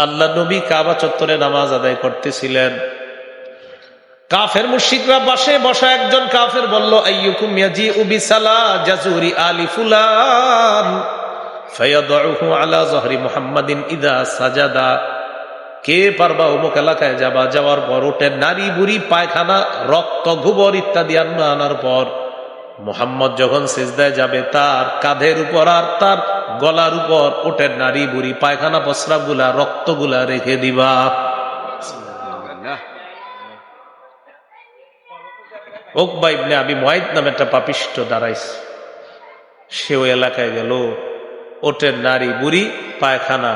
আল্লাহ নবী কাবা চত্বরে নামাজ আদায় করতেছিলেন। কাফের মুশরিকরা পাশে বসা একজন কাফের বলল, আইয়ুকুম ইয়াজিউ বিসালা জাজুরি আলি ফুলান ফায়াদউহু আলা যহরি মুহাম্মাদিন ইযা সাজাদা। কে পারবা অমুক এলাকায় যাবা, যাওয়ার পর ওঠের নারী বুড়ি পায়খানা রক্ত গোবর ইত্যাদি আনার পর মুহাম্মদ যখন সিজদায় যাবে তার কাঁধের উপর আর তার গলার উপর ওঠের নারী বুড়ি পায়খানা প্রস্রাব গুলা রক্ত গুলা রেখে দিবা। উকবা ইবনে আবি মুআইদ নামে একটা পাপিষ্ঠ দাঁড়াইছে, সে ওই এলাকায় গেল, ওঠের নারী বুড়ি পায়খানা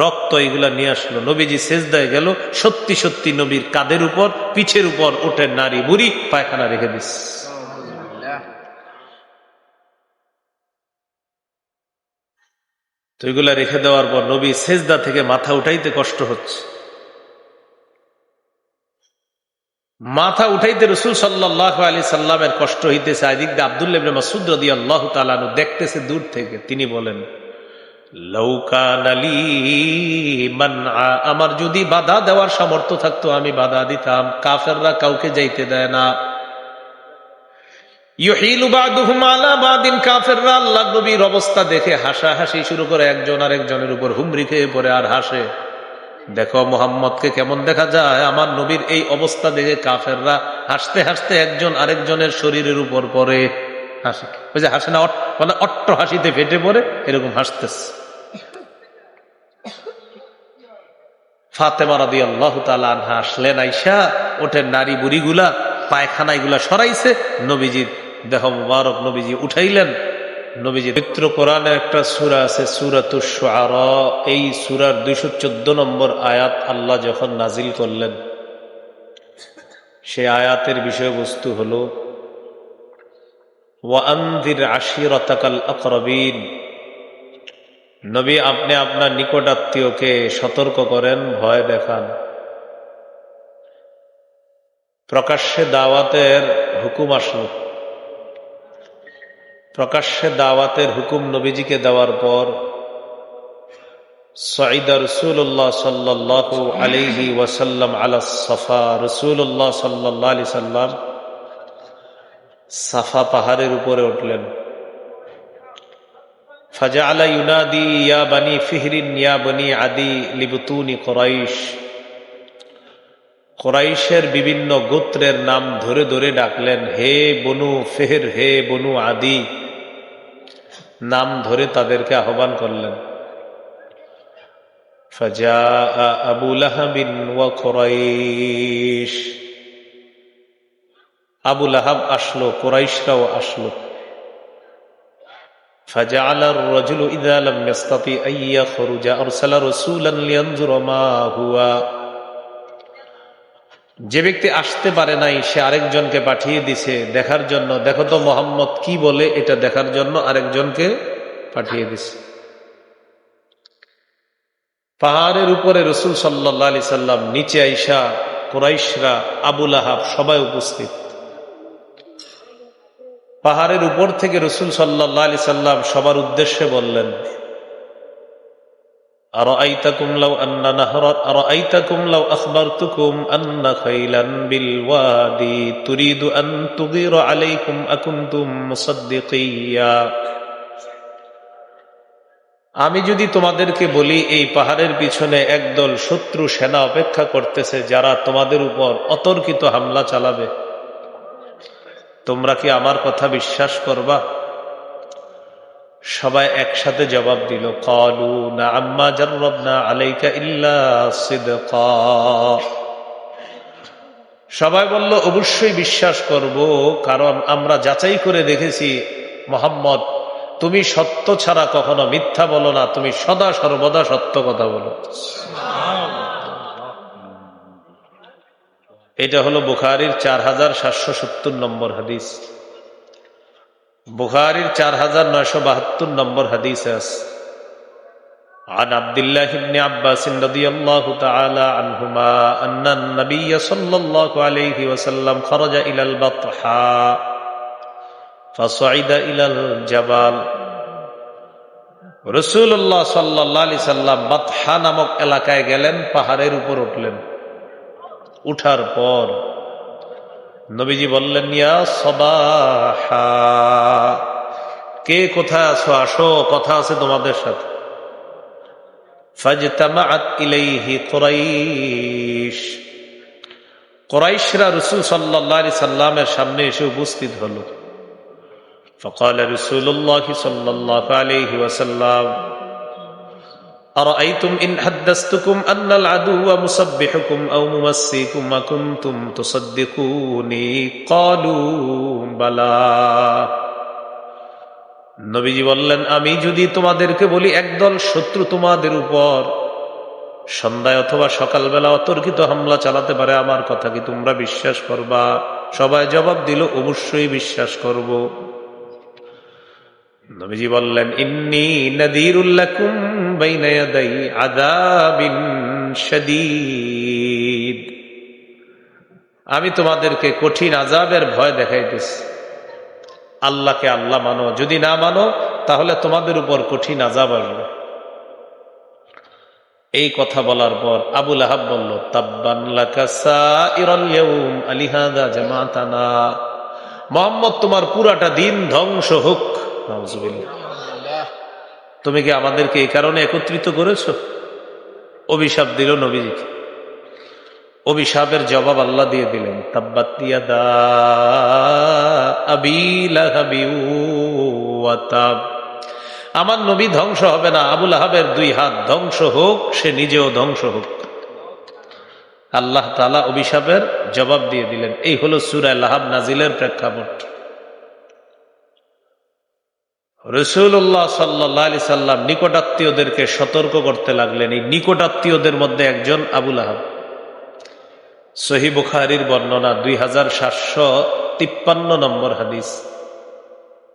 রক্ত এগুলা নিয়ে আসলো। নবীজি সিজদায় গেল, সত্যি সত্যি নবীর কাঁধের উপর পিঠের উপর ওঠের নারী বুড়ি পায়খানা রেখে দিস। তো এগুলা রেখে দেওয়ার পর নবী সিজদা থেকে মাথা উঠাইতে কষ্ট হচ্ছে। মাথা উঠাইতে রাসূল সাল্লাল্লাহু আলাইহি সাল্লামের কষ্ট হইতেছে। এদিক দিয়ে আব্দুল্লাহ ইবনে মাসউদ রাদিয়াল্লাহু তাআলা আনহু দেখতেছে দূর থেকে। তিনি বলেন, লাউ কানা লি মানআ, আমার যদি বাধা দেওয়ার সামর্থ্য থাকতো আমি বাধা দিতাম। কাফেররা কাউকে যাইতে দেয় না। ইউহিলু বাদুহুম আলা বাদিন, কাফেররা আল্লাহর নবীর অবস্থা দেখে হাসাহাসি শুরু করে, একজন আরেকজনের উপর হুমড়ি খেয়ে পড়ে আর হাসে। দেখো মুহাম্মদকে কেমন দেখা যায়, আমার নবীর এই অবস্থা দেখে কাফেররা হাসতে হাসতে একজন আরেকজনের শরীরের উপর পড়ে হাসে। ওই যে হাসে না, মানে অট্ট হাসিতে ফেটে পড়ে, এরকম হাসতেছে। ফাতেমা রাদিয়াল্লাহু তাআলা আনহা আসলেন, আইসা ওঠের নারী বুড়িগুলা পায়খানা এগুলা সরাইছে, নবীজির দেহ মুবারক নবীজি উঠাইলেন। নবীজি পবিত্র কোরআনে একটা সূরা আছে সূরাতুশ শুআরা, এই সূরার 214 নম্বর আয়াত আল্লাহ যখন নাজিল করলেন, সে আয়াতের বিষয়বস্তু হলো ওয়া আনযির আশিরাতাকাল আকরাবিন। নবী আপনি আপনার নিকট আত্মীয়কে সতর্ক করেন, ভয় দেখান। প্রকাশ্যে দাওয়াতের হুকুম আসলো। প্রকাশ্যে দাওয়াতের হুকুম নবীজিকে দেওয়ার পর সাইদা রাসূলুল্লাহ সাল্লাল্লাহু আলাইহি ওয়াসাল্লাম আলা সাফা, রাসূলুল্লাহ সাল্লাল্লাহু আলাইহি সাল্লাম সাফা পাহাড়ের উপরে উঠলেন। ফাজআলা ইউনাদি ইয়া বানি ফিহরিন ইয়া বানি আদি লিবতুনি কুরাইশ। কুরাইশের বিভিন্ন গোত্রের নাম ধরে ধরে ডাকলেন, হে বনু ফিহর, হে বনু আদি, নাম ধরে তাদেরকে আহ্বান করলেন। ফাজাআ আবু লাহাবিন ওয়া কুরাইশ, আবু লাহাব আসলো, কুরাইশরাও আসলো। فجعل الرجل إذا لم يستطع أن يخرج أرسل رسولا لينظر ما هو। যে ব্যক্তি আসতে পারে নাই সে আরেকজনকে পাঠিয়ে দিছে দেখার জন্য, দেখো তো মুহাম্মদ কি বলে, এটা দেখার জন্য আরেকজনকে পাঠিয়ে দিছে। পাহাড়ের উপরে রাসূল সাল্লাল্লাহু আলাইহি সাল্লাম, নিচে আইসা কুরাইশরা, আবু লাহাব সবাই উপস্থিত। পাহাড়ের উপর থেকে রাসূল সাল্লাল্লাহু আলাইহি সাল্লাম সবার উদ্দেশ্যে বললেন, আরাআইতাকুম লাউ আন্না নাহরাত, আরাআইতাকুম লাউ আখবারতুকুম আন্না খাইলান বিল ওয়াদি তুরিদু আন তুগীরা আলাইকুম আকুনতুম মুসাদ্দিকিয়া। আমি যদি তোমাদেরকে বলি এই পাহাড়ের পিছনে একদল শত্রু সেনা অপেক্ষা করতেছে যারা তোমাদের উপর অতর্কিত হামলা চালাবে, তোমরা কি আমার কথা বিশ্বাস করবা? সবাই একসাথে জবাব দিল, ক্বালু না'আম মা জাররাবনা আলাইকা ইল্লা সিদকা। সবাই বলল, অবশ্যই বিশ্বাস করব, কারণ আমরা যাচাই করে দেখেছি মুহাম্মদ তুমি সত্য ছাড়া কখনো মিথ্যা বলো না, তুমি সদা সর্বদা সত্য কথা বলো। এটা হলো বুখারীর 4770 নম্বর হাদিস। বুখারীর 4972 নম্বর হাদিস আছে। عن عبد الله بن عباس رضي الله تعالى عنهما أن النبي صلى الله عليه وسلم خرج إلى البطحاء فصعد إلى الجبل রাসূলুল্লাহ সাল্লাল্লাহু আলাইহি সাল্লাম বাতহা নামক এলাকায় গেলেন, পাহাড়ের উপর উঠলেন। উঠার পর নবীজি বললেন, ইয়া সাবাহা, কে কোথায় আছো, আসো, কথা আছে তোমাদের সাথে। ফাজতামাআত ইলাইহি কুরাইশ, কুরাইশরা রাসূল সাল্লাল্লাহু আলাইহি সাল্লামের সামনে এসে উপস্থিত হলো। فقال رسول الله صلى الله عليه وسلم أرأيتم إن حدثتكم أن العدو مسبحكم أو ممسيكم وكنتم تصدقوني قالوا بلى। নবীজি বললেন, আমি যদি তোমাদেরকে বলি একদল শত্রু তোমাদের উপর সন্ধ্যায় অথবা সকালবেলা অতর্কিত হামলা চালাতে পারে, আমার কথা কি তোমরা বিশ্বাস করবা? সবাই জবাব দিল, অবশ্যই বিশ্বাস করব। নবীজি বললেন, ইন্নী নাযীরুল লাকুম বাইনা ইয়াদাই আযাবিন শাদীদ, আমি তোমাদেরকে কঠিন আযাবের ভয় দেখাইতেছি। আল্লাহকে আল্লাহ মানো, যদি না মানো তাহলে তোমাদের উপর কঠিন আযাব আসবে। এই কথা বলার পর আবু লাহাব বলল, তাব্বান লাকা সাইরাল ইয়াউম আলিহাযা জামাতানা, মুহাম্মদ তোমার পুরাটা দিন ধ্বংস হোক। নাউযুবিল্লাহ, তুমি কি আমাদেরকে এই কারণে একত্রিত করেছো? অভিশাপ দিল নবীজিকে। অভিশাপের জবাব আল্লাহ দিয়ে দিলেন, তাব্বাত ইয়াদা আবি লাহাবি ওয়া তাব, আমার নবী ধ্বংস হবে না, আবু লাহাবের দুই হাত ধ্বংস হোক, সে নিজেও ধ্বংস হোক। আল্লাহ তাআলা অভিশাপের জবাব দিয়ে দিলেন। এই হলো সূরা লাহাব নাজিলের প্রেক্ষাপট। রাসূলুল্লাহ সাল্লাল্লাহু আলাইহি সাল্লাম নিকটাত্মীয়দেরকে সতর্ক করতে লাগলেন। এই নিকটাত্মীয়দের মধ্যে একজন আবু লাহাব। সহিহ বুখারীর বর্ণনা 2753 নম্বর হাদিস।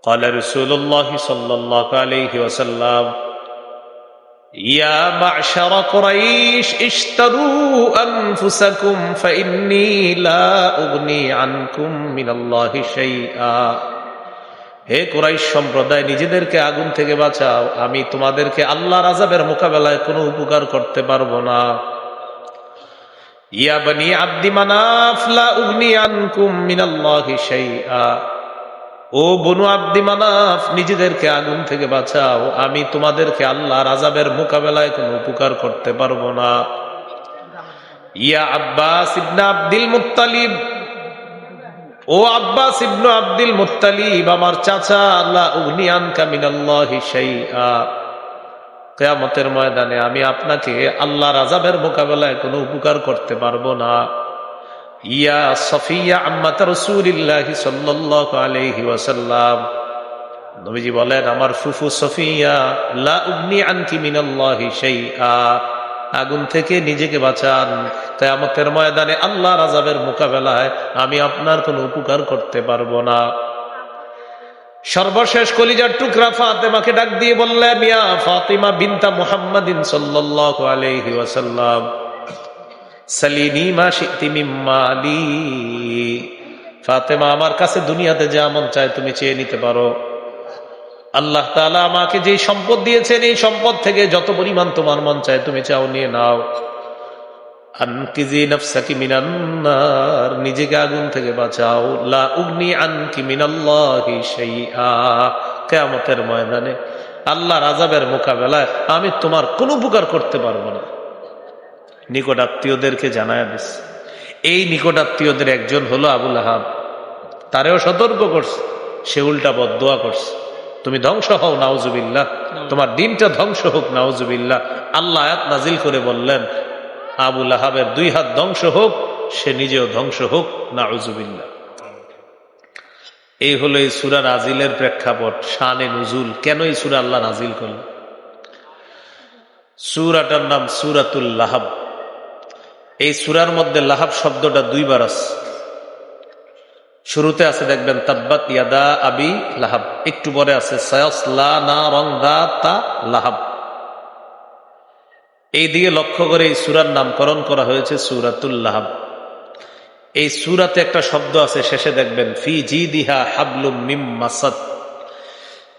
قال رسول الله صلى الله عليه وسلم يا معشر قريش اشتروا أنفسكم فإني لا أغني عنكم من الله شيئا। হে কুরাইশ সম্প্রদায়, নিজেদেরকে আগুন থেকে বাঁচাও, আমি তোমাদেরকে আল্লাহর আযাবের মোকাবেলায় কোনো উপকার করতে পারবো না। ইয়া বনি আব্দি মানাফ লা উগনি আনকুম মিনাল্লাহি শাইআ, ও বনু আব্দি মানাফ, নিজেদেরকে আগুন থেকে বাঁচাও, আমি তোমাদেরকে আল্লাহর আযাবের মোকাবেলায় কোনো উপকার করতে পারবো না। ইয়া আব্বাস ইবনে আব্দুল মুত্তালিব, ও আব্বাস ইবনে আব্দুল মুত্তালিব, আমার চাচা, লা উগনি আনকা মিনাল্লাহি শাইআ, কিয়ামতের ময়দানে আমি আপনাকে আল্লাহর আযাবের মোকাবেলায় কোনো উপকার করতে পারবো না। ইয়া সফিয়া আম্মাত রাসূলিল্লাহি সাল্লাল্লাহু আলাইহি ওয়াসাল্লাম, নবীজি বলেন, আমার ফুফু সফিয়া, লা উগনি আনকি মিনাল্লাহি শাইআ, আগুন থেকে নিজেকে বাঁচান, কিয়ামতের ময়দানে আল্লাহর আযাবের মোকাবেলায় আমি আপনার কোনো উপকার করতে পারবো না। সর্বশেষ কলিজার টুকরা ফাতেমাকে ডাক দিয়ে বললেন, ইয়া ফাতিমা বিনতা মুহাম্মাদিন সাল্লাল্লাহু আলাইহি ওয়াসাল্লাম সালিনি মা শি'তি মিন মালি, ফাতেমা, আমার কাছে দুনিয়াতে যা মন চায় তুমি চেয়ে নিতে পারো। আল্লাহ তাআলা আমাকে যে সম্পদ দিয়েছেন, এই সম্পদ থেকে যত পরিমাণ তোমার মন চায় তুমি চাও, নিয়ে নাও। আনকিজি নাফসাকি মিনান নার, নিজেকে আগুন থেকে বাঁচাও। লা উগনি আনকি মিনাল্লাহি শাইআ, কিয়ামতের ময়দানে আল্লাহর আযাবের মোকাবেলায় আমি তোমার কোনো উপকার করতে পারবো না। নিকট আত্মীয়দেরকে জানায় দিস। এই নিকট আত্মীয়দের একজন হলো আবু লাহাব। তারেও সতর্ক করছে, সে উল্টা বদদোয়া করছে, তুমি ধ্বংস হও, নাউজুবিল্লাহ, তোমার দিনটা ধ্বংস হোক, নাউজুবিল্লাহ। আল্লাহ আয়াত নাজিল করে বললেন, আবু লাহাবের দুই হাত ধ্বংস হোক, সে নিজেও ধ্বংস হোক, নাউজুবিল্লাহ। এই হলো এই সূরা নাজিলের প্রেক্ষাপট, শানে নুজুল। কেন এই সূরা আল্লাহ নাজিল করলেন? সূরাটার নাম সূরাতুল লাহাব। এই সূরার মধ্যে লাহাব শব্দটা দুইবার আছে। শুরুতে আছে দেখবেন তাব্বাত ইয়াদা আবি লাহাব, একটু পরে আছে সায়াসলা নারান যাতা লাহাব। এই দিকে লক্ষ্য করে এই সূরার নামকরণ করা হয়েছে সূরাতুল লাহাব। এই সূরাতে একটা শব্দ আছে শেষে দেখবেন, ফি জিদিহা হাবলুম মিম মাসাদ,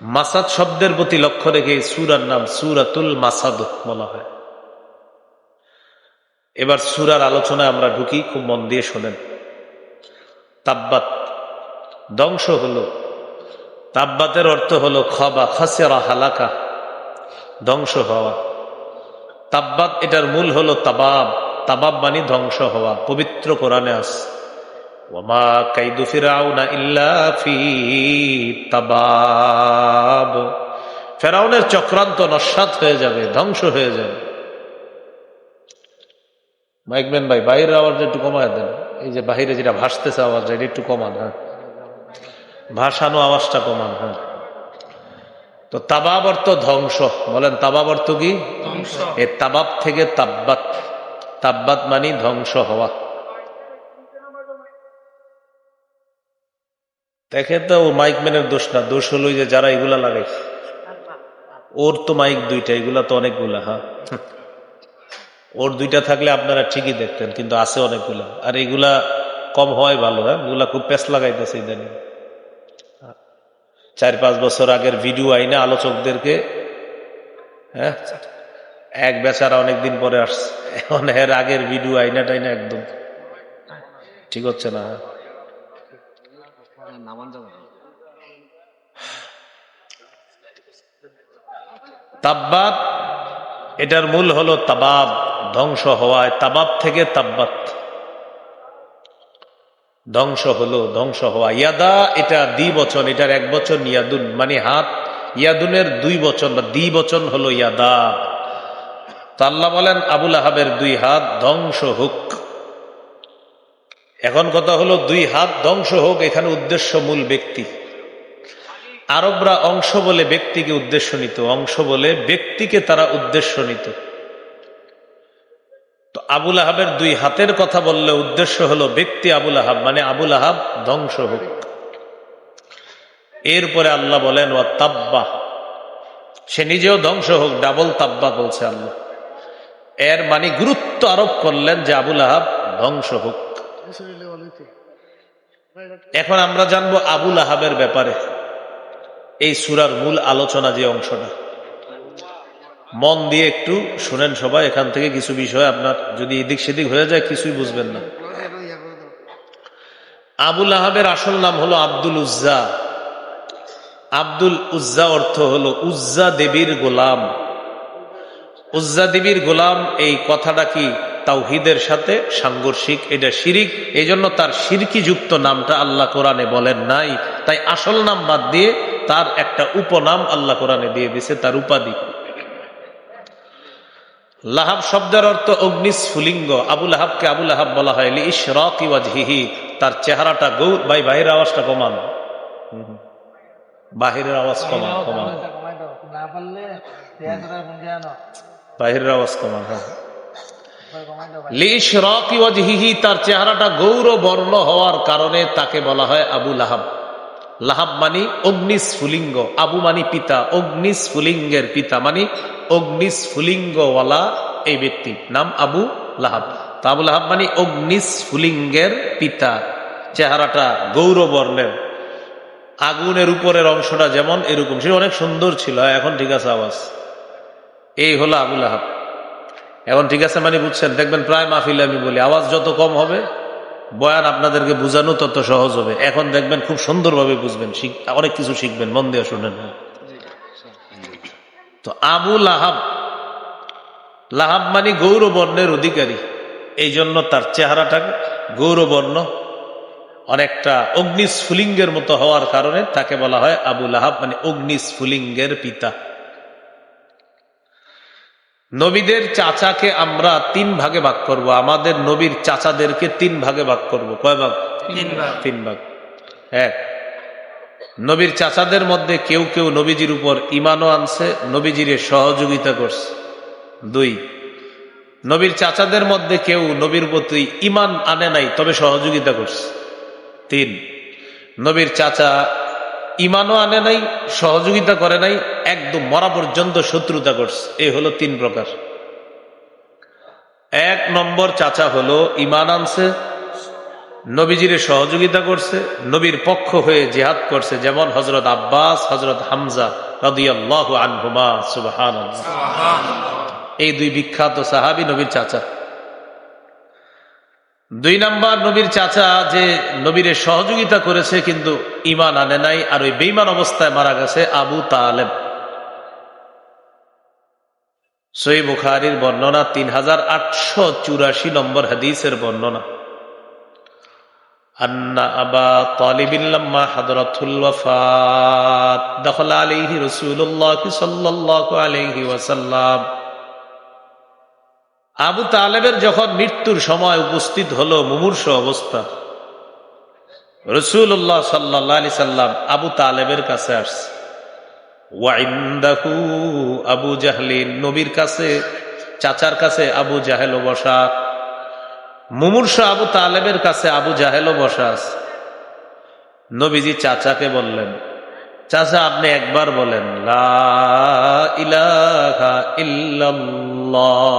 মাসাদ শব্দের প্রতি লক্ষ্য রেখে সূরার নাম সূরাতুল মাসাদ বলা হয়। এবার সূরার আলোচনায় আমরা ঢুকি, খুব মন দিয়ে শোনেন। তাব্বাত, ধ্বংস হলো। তাব্বাতের অর্থ হলো খাবা, খাসিরা, হালাকা, ধ্বংস হওয়া। তাব্বাত এটার মূল হলো তাবাব, তাবাব মানে ধ্বংস হওয়া। পবিত্র কোরআনে আছে ওয়ামা কাইদু ফিরাউনা ইল্লা ফি তাবাব, ফেরাউনের চক্রান্ত নস্যাৎ হয়ে যাবে, ধ্বংস হয়ে যাবে। মাইকম্যান ভাই বাইরের আওয়াজটা একটু কমায় দেন, এই যে বাহিরে যেটা ভাসতেছে আওয়াজটা এটা একটু কমান। হ্যাঁ, ভাসানো আওয়াজটা কমান। হ্যাঁ, তো তাবাব অর্থ ধ্বংস। বলেন তাবাব অর্থ কি? এই তাবাব থেকে তাব্বাত, তাব্বাত মানে ধ্বংস হওয়া। দেখে তো মাইকম্যানের দোষ না, দোষ হলো যে যারা এগুলা লাগে, ওর তো মাইক দুইটা, এগুলা তো অনেকগুলা। হ্যাঁ, ওর দুইটা থাকলে আপনারা ঠিকই দেখতেন, কিন্তু আছে অনেকগুলা। আর এগুলা কম হওয়াই ভালো। হ্যাঁ, এগুলা খুব পেস লাগাইতেছে ইদানিং। 4-5 বছর আগের ভিডিও আইনা আলোচকদেরকে, হ্যাঁ, এক বেচারা অনেকদিন পরে আসছে, এখন এর আগের ভিডিও আইনা টাইনা একদম ঠিক হচ্ছে না। তাব্বাত এটার মূল হলো তাবাব, ধ্বংস হওয়ায়। তাবাব থেকে তাব্বাত, ধ্বংস হলো, ধ্বংস হওয়া। ইয়াদা এটা দ্বিবচন, এটার এক বচন ইয়াদুন মানে হাত। ইয়াদুনের 2 বচন বা দ্বিবচন হলো ইয়াদা। তো আল্লাহ বলেন আবুল আহাবের 2 হাত ধ্বংস হোক। এখন কথা হলো 2 হাত ধ্বংস হোক, এখানে উদ্দেশ্য মূল ব্যক্তি। আরবরা অংশ বলে ব্যক্তিকে উদ্দেশ্য নিত, অংশ বলে ব্যক্তিকে তারা উদ্দেশ্য নিত। তো আবুল আহাবের 2 হাতের কথা বললে উদ্দেশ্য হলো ব্যক্তি আবুল আহাব, মানে আবুল আহাব ধ্বংস হোক। এরপরে আল্লাহ বলেন ওয়া তাব্বা, সে নিজেও ধ্বংস হোক, ডাবল তাব্বা বলছে আল্লাহ। এর মানে গুরুত্ব আরোপ করলেন যে আবুল আহাব ধ্বংস হোক। এখন আমরা জানবো আবুল আহাবের ব্যাপারে এই সূরার মূল আলোচনা, যে অংশটা মন দিয়ে একটু শুনেন সবাই। এখান থেকে কিছু বিষয় আপনার যদি এদিক সেদিক হয়ে যায় কিছুই বুঝবেন না। আবুল আহাবের আসল নাম হলো আব্দুল উজ্জা। আব্দুল উজ্জা অর্থ হলো উজ্জা দেবীর গোলাম। উজ্জা দেবীর গোলাম, এই কথাটা কি তাওহীদের সাথে সাংঘর্ষিক, এটা শিরিক। এই জন্য তার শিরকি যুক্ত নামটা আল্লাহ কোরআনে বলেন নাই। তাই আসল নাম বাদ দিয়ে তার একটা উপনাম আল্লাহ কোরআনে দিয়ে দিছে, তার উপাধি। লাহাব শব্দের অর্থ অগ্নিস্ফুলিঙ্গ। আবুল আহাবকে আবুল আহাব বলা হয় লিইশরাকি ওয়াজহিহি, তার চেহারাটা গৌর। ভাই বাহিরের আওয়াজটা কমান, বাহিরের আওয়াজ কমান, কমান, বাহিরের আওয়াজ কমান। হ্যাঁ, লিইশরাকি ওয়াজহিহি, তার চেহারাটা গৌর বর্ণ হওয়ার কারণে তাকে বলা হয় আবুল আহাব। লাহাব মানি অগ্নিস্ফুলিঙ্গ, আবু মানি পিতা, অগ্নিস্ফুলিঙ্গের পিতা মানি অগ্নিস্ফুলিঙ্গওয়ালা এই ব্যক্তি নাম আবু লাহাব। তা আবু লাহাব মানি অগ্নিস্ফুলিঙ্গের পিতা, চেহারাটা গৌরবর্ণের। আগুনের উপরের অংশটা যেমন এরকম, সে অনেক সুন্দর ছিল। এখন ঠিক আছে আওয়াজ, এই হলো আবু লাহাব। এখন ঠিক আছে মানে বুঝছেন? দেখবেন প্রায় মাহফিলে আমি বলি আওয়াজ যত কম হবে বয়ান আপনাদেরকে বুঝানো তত সহজ হবে। এখন দেখবেন খুব সুন্দরভাবে বুঝবেন, অনেক কিছু শিখবেন। মন দিয়ে শুনেন। তো আবু লাহাব, লাহাব মানে গৌরবর্ণের অধিকারী, এই জন্য তার চেহারাটা গৌরবর্ণ, অনেকটা অগ্নিস্ফুলিঙ্গের মতো হওয়ার কারণে তাকে বলা হয় আবু লাহাব, মানে অগ্নিস্ফুলিঙ্গের পিতা। নবীদের চাচাকে আমরা 3 ভাগে ভাগ করব। আমাদের নবীর চাচাদেরকে 3 ভাগে ভাগ করব। কয় ভাগ? 3 ভাগ। 1, নবীর চাচাদের মধ্যে কেউ কেউ নবীজির উপর ঈমানও আনছে, নবীজির সহযোগিতা করছে। 2, নবীর চাচাদের মধ্যে কেউ নবীর প্রতি ঈমান আনে নাই, তবে সহযোগিতা করছে। 3, নবীর চাচা ঈমানও আনে নাই, সহযোগিতা করে নাই, একদম মরা পর্যন্ত শত্রুতা করছে। এই হলো 3 প্রকার। 1 নম্বর চাচা হলো ঈমান আনছে, নবীজির সহযোগিতা করছে, নবীর পক্ষ হয়ে জিহাদ করছে, যেমন হযরত আব্বাস, হযরত হামজা রাদিয়াল্লাহু আনহুমা। সুবহানাল্লাহ। এই দুই বিখ্যাত সাহাবী নবীর চাচা। দুই নাম্বার, নবীর চাচা যে নবীর সহযোগিতা করেছে কিন্তু ঈমান আনে নাই, আর ওই বেঈমান অবস্থায় মারা গেছে, আবু তালেব। সহিহ বুখারীর বর্ণনা, 3884 নম্বর হাদিসের বর্ণনা। আন্না আবা তালিবিন লাম্মা হাদরাতুল ওয়াফাত দাখালা আলাইহি রাসূলুল্লাহ সাল্লাল্লাহু আলাইহি ওয়াসাল্লাম। আবু তালেবের যখন মৃত্যুর সময় উপস্থিত হলো, মুমূর্ষু অবস্থা, রাসূলুল্লাহ সাল্লাল্লাহু আলাইহি সাল্লাম আবু তালেবের কাছে আসছে। ওয়া ইনদাহু আবু জাহলিন, নবীর কাছে, চাচার কাছে আবু জাহেলও বসা। মুমূর্ষু আবু তালেবের কাছে আবু জাহেলও বসা আছে। নবীজি চাচাকে বললেন, চাচা আপনি একবার বলেন লা ইলাহা ইল্লাল্লাহ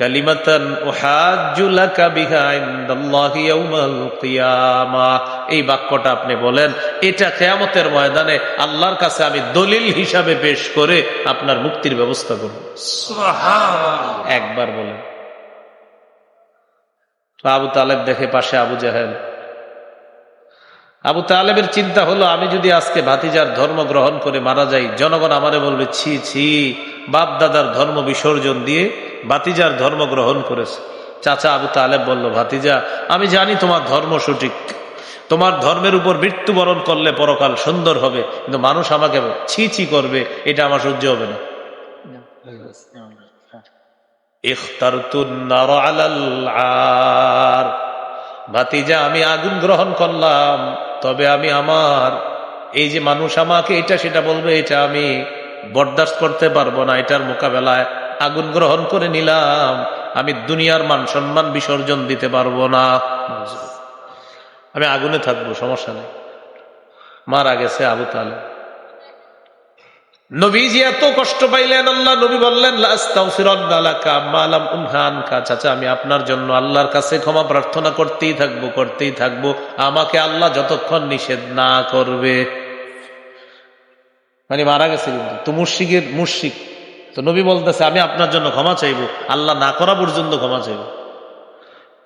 কালিমাতান উহাজ্জু লাকা বিহা ইনদাল্লাহি ইয়াউমাল কিয়ামাহ। এই বাক্যটা আপনি বলেন, এটা কিয়ামতের ময়দানে আল্লাহর কাছে আমি দলিল হিসাবে পেশ করে আপনার মুক্তির ব্যবস্থা করব। সুবহানাল্লাহ। একবার বলেন। আবু তালেব দেখে পাশে আবু জাহেল। আবু তালেবের চিন্তা হলো, আমি যদি আজকে ভাতিজার ধর্ম গ্রহণ করে মারা যাই, জনগণ আমারে বলবে ছি ছি, বাপ দাদার ধর্ম বিসর্জন দিয়ে ভাতিজার ধর্ম গ্রহণ করেছে। চাচা আবু তালেব বলল, ভাতিজা আমি জানি তোমার ধর্ম সঠিক, তোমার ধর্মের উপর মৃত্যুবরণ করলে পরকাল সুন্দর হবে, কিন্তু মানুষ আমাকে ছি ছি করবে, এটা আমার সহ্য হবে না। ইখতারতুন নার আলাল আর, ভাতিজা আমি আগুন গ্রহণ করলাম, তবে আমি আমার এই যে মানুষ আমাকে এটা সেটা বলবে, এটা আমি বরদাস্ত করতে পারবো না, এটার মোকাবেলায় আগুন গ্রহণ করে নিলাম। আমি দুনিয়ার মান সম্মান বিসর্জন দিতে পারবো না, আমি আগুনে থাকবো, সমস্যা নেই। মারা গেছে আবু তালেব। নবীজি এত কষ্ট পাইলেন, আল্লাহ নবী বললেন লা আস্তাগফিরুল্লাহ লাকা মা লাম উনহা আনকা। চাচা আমি আপনার জন্য আল্লাহর কাছে ক্ষমা প্রার্থনা করতেই থাকবো, আমাকে আল্লাহ যতক্ষণ নিষেধ না করবে। মানে মারা গেছে কিন্তু তো মুশরিক, তো নবী বলতেছে আমি আপনার জন্য ক্ষমা চাইবো, আল্লাহ না করা পর্যন্ত ক্ষমা চাইবো।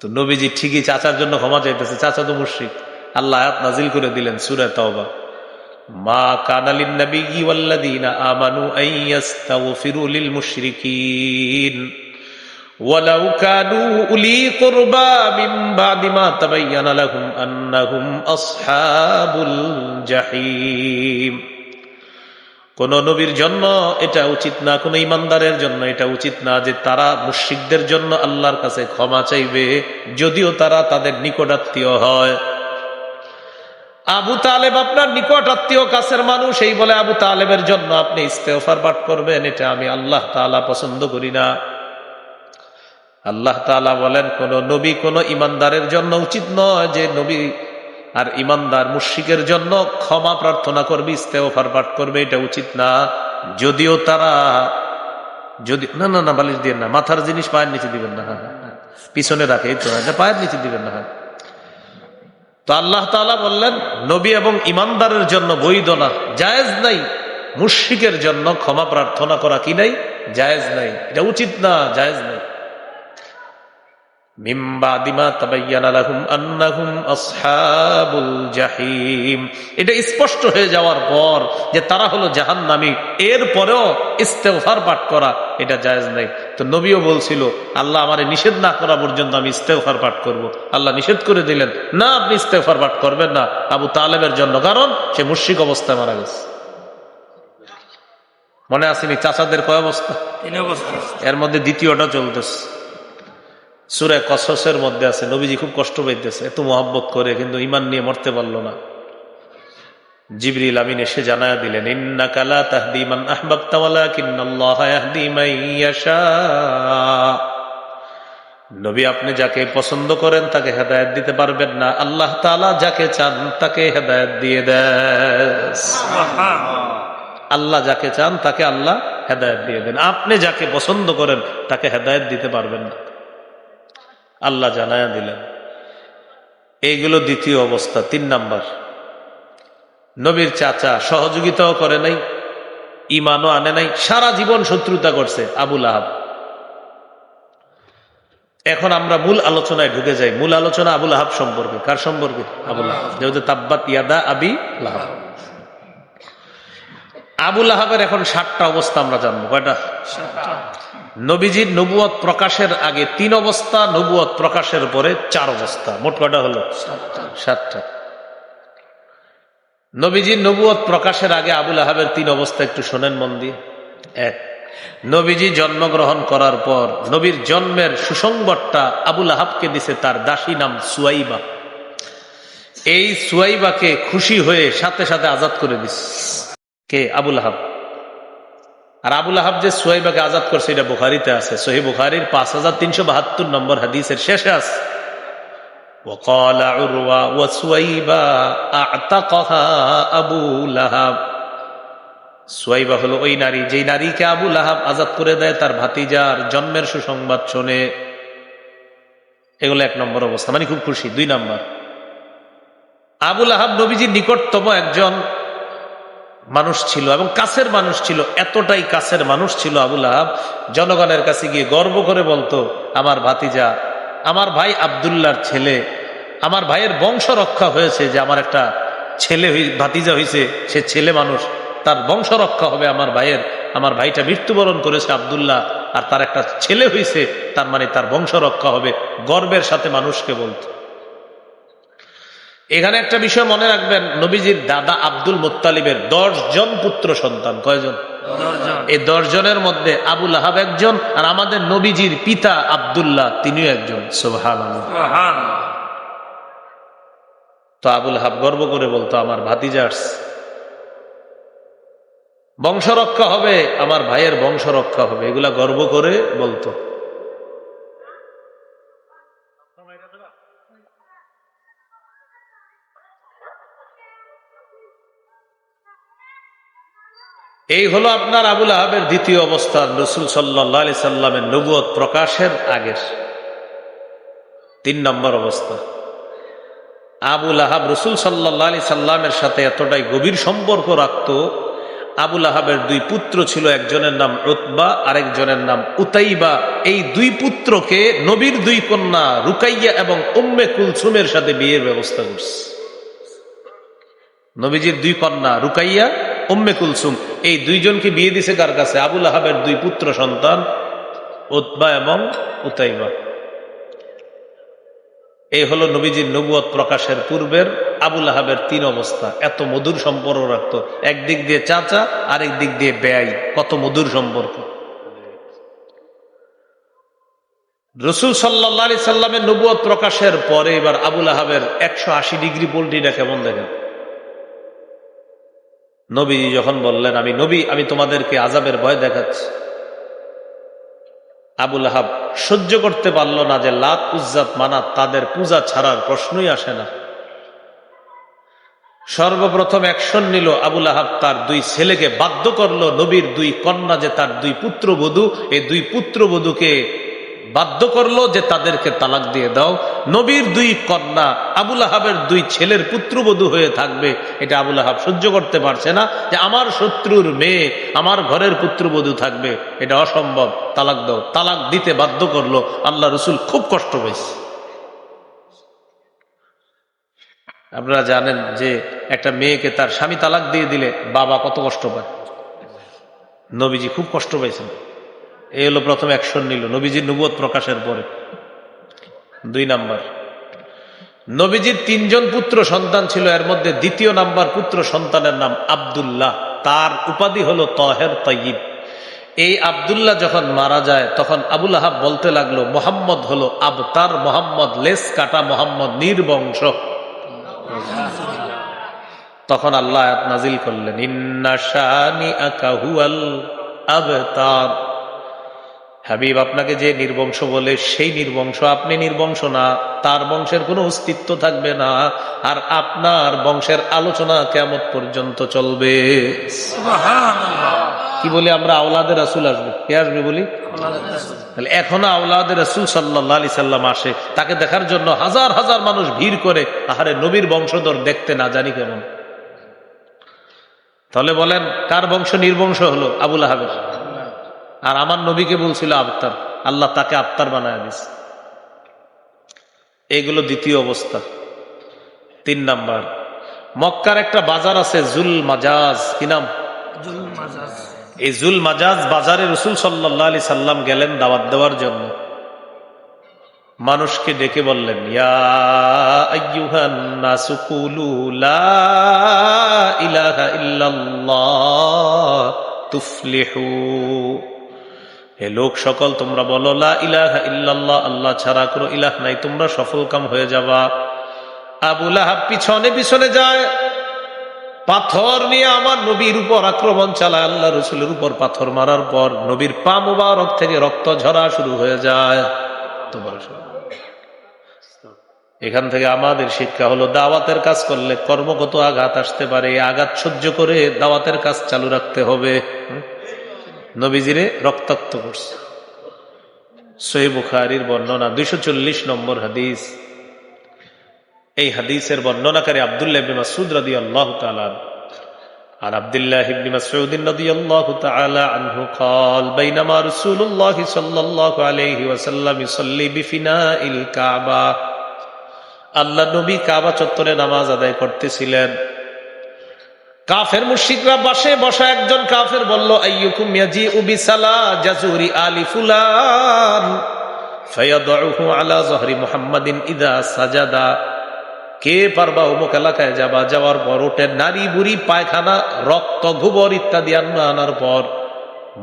তো নবীজি ঠিকই চাচার জন্য ক্ষমা চাইতেছে, চাচা তো মুশরিক। আল্লাহ আয়াত নাজিল করে দিলেন সূরা তাওবা, মা কানা লিন-নাবিয়্যি ওয়াল্লাযীনা আমানু আন ইস্তাগফিরু লিল মুশরিকিন ওয়ালাউ কানু উলি কুরবা মিন বা'দি মা তাবায়্যানা লাহুম আন্নাহুম আসহাবুল জাহিম। কোন নবীর জন্য এটা উচিত না, কোন ইমানদারের জন্য এটা উচিত না যে তারা মুশরিকদের জন্য আল্লাহর কাছে ক্ষমা চাইবে, যদিও তারা তাদের নিকটাত্মীয় হয়। আবু তালেব আপনার নিকট আত্মীয়, কাছের মানুষ, এই বলে আবু তালেবের জন্য আপনি ইস্তেগফার পাঠ করবেন, এটা আমি আল্লাহ তাআলা পছন্দ করি না। আল্লাহ তাআলা বলেন কোন নবী কোন ইমানদারের জন্য উচিত নয় যে নবী আর ইমানদার মুশরিকের জন্য ক্ষমা প্রার্থনা করবে, ইস্তেগফার পাঠ করবে, এটা উচিত না। যদিও তারা না বালিশ দিয়ে না, মাথার জিনিস পায়ের নিচে দিবেন না, পিছনে রাখে, এই তো পায়ের নিচে দিবেন না। তো আল্লাহ তাআলা বললেন নবী এবং ইমানদারের জন্য বৈধ না, জায়েজ নাই। মুশরিকের জন্য ক্ষমা প্রার্থনা করা কি নাই? জায়েজ নাই, এটা উচিত না, জায়েজ নাই। মিন বা'দি মা তাবায়্যানা লাহুম আন্নাহুম আসহাবুল জাহিম, এটা স্পষ্ট হয়ে যাওয়ার পর যে তারা হলো জাহান্নামী, এরপরেও ইস্তেগফার পাঠ করা এটা জায়েজ নাই। তো নবীও বলছিল আল্লাহ আমারে নিষেধ না করা পর্যন্ত আমি ইস্তেগফার পাঠ করব। আল্লাহ নিষেধ করে দিলেন, না আপনি ইস্তেগফার পাঠ করবেন না আবু তালেবের জন্য, কারণ সে মুশরিক অবস্থায় মারা গেছে। মনে আসেনি চাচাদের কয় অবস্থা? এর মধ্যে দ্বিতীয়টা চলতেছে, সূরা কসসের মধ্যে আছে। নবীজি খুব কষ্ট পাইতেছে, এত মহব্বত করে কিন্তু ঈমান নিয়ে মরতে পারলো না। জিবরিল আমিন এসে জানায়া দিলেন ইন্নাকা লা তাহদি মান আহবাবতা ওয়ালাকিন্নাল্লাহা ইয়াহদি মান ইয়াশা। নবী আপনি যাকে পছন্দ করেন তাকে হেদায়েত দিতে পারবেন না, আল্লাহ তাআলা যাকে চান তাকে হেদায়েত দিয়ে দেন। সুবহানাল্লাহ। আল্লাহ যাকে চান তাকে আল্লাহ হেদায়েত দিয়ে দেন, আপনি যাকে পছন্দ করেন তাকে হেদায়েত দিতে পারবেন না। আল্লাহ জানায়া দিলেন এইগুলো দ্বিতীয় অবস্থা। 3 নাম্বার, নবীর চাচা সহযোগিতাও করে নাই, ইমানও আনে নাই, সারা জীবন শত্রুতা করছে, আবু লাহাব। এখন আমরা মূল আলোচনায় ঢুকে যাই। মূল আলোচনা আবু লাহাব সম্পর্কে। কার সম্পর্কে? আবু লাহাব। যেহেতু তাব্বাত ইয়াদা আবি লাহাব। আবু লাহাবের এখন 7টা অবস্থা আমরা জানবো। কয়টা? নবীজির নবুয়ত প্রকাশের আগে 3 অবস্থা, নবুয়ত প্রকাশের পরে 4 অবস্থা। মোট কয়টা হলো? 7টা। নবীজির নবুয়ত প্রকাশের আগে আবু লাহাবের 3 অবস্থা একটু শোনেন মন দিয়ে। 1, নবীজি জন্মগ্রহণ করার পর নবীর জন্মের সুসংবাদটা আবু লাহাবকে দিছে তার দাসী নাম সুয়াইবা। এই সুয়াইবাকে খুশি হয়ে সাথে সাথে আজাদ করে দিস কে? আবু লাহাব। আর আবু লাহাব যে সুয়াইবাকে আজাদ করছে এটা বুখারীতে আছে, সহিহ বুখারীর 5372 নম্বর হাদিসের শেষে আছে, وقال عروة وسويبة اعتقها আবু লাহাব। সুয়াইবা হলো ওই নারী যেই নারীকে আবু লাহাব আজাদ করে দেয় তার ভাতিজার জন্মের সুসংবাদ শুনে। এগুলো 1 নম্বর অবস্থা, মানে খুব খুশি। 2 নম্বর, আবু লাহাব নবীজির নিকটতম একজন মানুষ ছিল এবং কাছের মানুষ ছিল। এতটাই কাছের মানুষ ছিল আবু লাহাব, জনগণের কাছে গিয়ে গর্ব করে বলতো, আমার ভাতিজা, আমার ভাই আব্দুল্লাহর ছেলে, আমার ভাইয়ের বংশ রক্ষা হয়েছে, যে আমার একটা ছেলে ভাতিজা হয়েছে, সে ছেলে মানুষ, তার বংশ রক্ষা হবে আমার ভাইয়ের। আমার ভাইটা মৃত্যুবরণ করেছে আব্দুল্লাহ, আর তার একটা ছেলে হয়েছে, তার মানে তার বংশ রক্ষা হবে। গর্বের সাথে মানুষকে বলতো। এখানে একটা বিষয় মনে রাখবেন, নবীজির দাদা আব্দুল মুত্তালিবের 10 জন পুত্র সন্তান। কয়জন? 10 জন। এই 10 জনের মধ্যে আবু লাহাব একজন, আর আমাদের নবীজির পিতা আব্দুল্লাহ তিনিও একজন। সুবহানাল্লাহ। তো আবু লাহাব গর্ব করে বলতো, আমার ভাতিজার বংশ রক্ষা হবে, আমার ভাইয়ের বংশ রক্ষা হবে, এগুলা গর্ব করে বলতো। এই হলো আপনার আবু লাহাবের দ্বিতীয় অবস্থান, রাসূল সাল্লাল্লাহু আলাইহি সাল্লামের নবুয়ত প্রকাশের আগের 3 নম্বর অবস্থা। আবু লাহাব রাসূল সাল্লাল্লাহু আলাইহি সাল্লামের সাথে এতটাই গভীর সম্পর্ক রাখত। আবু লাহাবের 2 পুত্র ছিল, একজনের নাম উতবা, আরেকজনের নাম উতাইবা। এই 2 পুত্রকে নবীর 2 কন্যা রুকাইয়া এবং উম্মে কুলসুমের সাথে বিয়ের ব্যবস্থা করছে। নবীজির 2 কন্যা রুকাইয়া, উম্মে কুলসুম, এই 2 জনকে বিয়ে দিছে কার কাছে? আবু লাহাবের 2 পুত্র সন্তান উতবা এবং উতাইবা। এই হলো নবীজির নবুয়ত প্রকাশের পূর্বের আবু লাহাবের 3 অবস্থা। এত মধুর সম্পর্ক রাখত, একদিক দিয়ে চাচা, আরেক দিক দিয়ে বেয়াই। কত মধুর সম্পর্ক। রাসূল সাল্লাল্লাহু আলাইহি সাল্লামের নবুয়ত প্রকাশের পরে এবার আবু লাহাবের 180 ডিগ্রি পল্টিটা কেমন দেখেন। নবীজি যখন বললেন, আমি নবী, আমি তোমাদেরকে আযাবের ভয় দেখাচ্ছি, আবু লাহাব সহ্য করতে পারল না যে লাত, উজ্জাত, মানাত তাদের পূজা ছাড়ার প্রশ্নই আসে না। সর্বপ্রথম অ্যাকশন নিল আবু লাহাব, তার 2 ছেলেকে বাধ্য করলো, নবীর 2 কন্যা যে তার 2 পুত্রবধূ, এই 2 পুত্রবধূকে বাধ্য করলো যে তাদেরকে তালাক দিয়ে দাও। নবীর 2 কন্যা আবু লাহাবের 2 ছেলের পুত্রবধূ হয়ে থাকবে, এটা আবু লাহাব সহ্য করতে পারছে না, যে আমার শত্রুর মেয়ে আমার ঘরের পুত্রবধূ থাকবে, এটা অসম্ভব, তালাক দাও। তালাক দিতে বাধ্য করলো। আল্লাহ রসুল খুব কষ্ট পেয়েছে। আপনারা জানেন যে একটা মেয়েকে তার স্বামী তালাক দিয়ে দিলে বাবা কত কষ্ট পায়। নবীজি খুব কষ্ট পাইছেন। এই হলো প্রথম অ্যাকশন নিল নবীজির নবুয়ত প্রকাশের পরে। 2 নাম্বার, নবীজির 3 জন পুত্র সন্তান ছিল, এর মধ্যে দ্বিতীয় নাম্বার পুত্র সন্তানের নাম আব্দুল্লাহ, তার উপাধি হলো তাহের তাইয়িব। এই আব্দুল্লাহ যখন মারা যায় তখন আবু লাহাব বলতে লাগলো, মোহাম্মদ হলো আবতার, মোহাম্মদ লেস কাটা, মোহাম্মদ নির্বংশ। তখন আল্লাহ আয়াত নাজিল করলেন, ইন্না শানিআকা হুয়াল আবতার। হাবিব, আপনাকে যে নির্বংশ বলে সেই নির্বংশ, আপনি নির্বংশ না, তার বংশের কোনো অস্তিত্ব থাকবে না, আর আপনার বংশের আলোচনা কিয়ামত পর্যন্ত চলবে। সুবহানাল্লাহ। কি বলি আমরা? আওলাদে রাসূল আসবে। কে আসবে বলি? তাহলে এখনো আওলাদে রাসূল সাল্লাল্লাহু আলাইহি সাল্লাম আসে, তাকে দেখার জন্য হাজার হাজার মানুষ ভিড় করে। আহারে, নবীর বংশধর দেখতে না জানি কেমন। তাহলে বলেন কার বংশ নির্বংশ হলো? আবুল আহাবের। আর আমার নবীকে বলছিল আবতার, আল্লাহ তাকে আবতার বানায় দিস। এগুলো দ্বিতীয় অবস্থা। 3 নাম্বার, মক্কার একটা বাজার আছে জুল মাজাজ। কি নাম? এই জুল মাজাজ বাজারে রাসূল সাল্লাল্লাহু আলাইহি সাল্লাম গেলেন দাওয়াত দেওয়ার জন্য। মানুষকে ডেকে বললেন, ইয়া আইয়ুহান নাসু কুলু লা ইলাহা ইল্লাল্লাহ তুফলিহু। হে লোক সকল, তোমরা বলো লা ইলাহা ইল্লাল্লাহ, আল্লাহ ছাড়া কোনো ইলাহ নাই, তোমরা সফলকাম হয়ে যাবা। আবু লাহাব পিছনে পিছনে যায়, পাথর নিয়ে আমার নবীর উপর আক্রমণ চালায়। আল্লাহ রসুলের উপর পাথর মারার পর নবীর পা মুবারক থেকে রক্ত ঝরা শুরু হয়ে যায়। এখান থেকে আমাদের শিক্ষা হলো, দাওয়াতের কাজ করলে কর্মগত আঘাত আসতে পারে, আঘাত সহ্য করে দাওয়াতের কাজ চালু রাখতে হবে। নবীজিরে রক্তাক্ত করছে। সহিহ বুখারীর বর্ণনা 240 নম্বর হাদিস। এই হাদিসের বর্ণনাকারী আব্দুল্লাহ ইবনে মাসউদ রাদিয়াল্লাহু তাআলা আর আব্দুল্লাহ ইবনে মাসউদ রাদিয়াল্লাহু তাআলা আনহু قال بينما رسول الله صلى الله عليه وسلم يصلي بفناء الكعبة। আল্লাহ নবী কাবা চত্বরে নামাজ আদায় করতেছিলেন। কাফের মুশরিকরা পাশে বসা একজন কাফের বলল, আইয়ুকুম ইয়াজিউ বিসালা জাজুরি আলি ফুলান ফায়াদউহু আলা যহরি মুহাম্মাদিন ইযা সাজাদা। কে পারবা অমুক এলাকায় যাবা, যাওয়ার পর ওটের নারী বুড়ি পায়খানা রক্ত গোবর ইত্যাদি আনার পর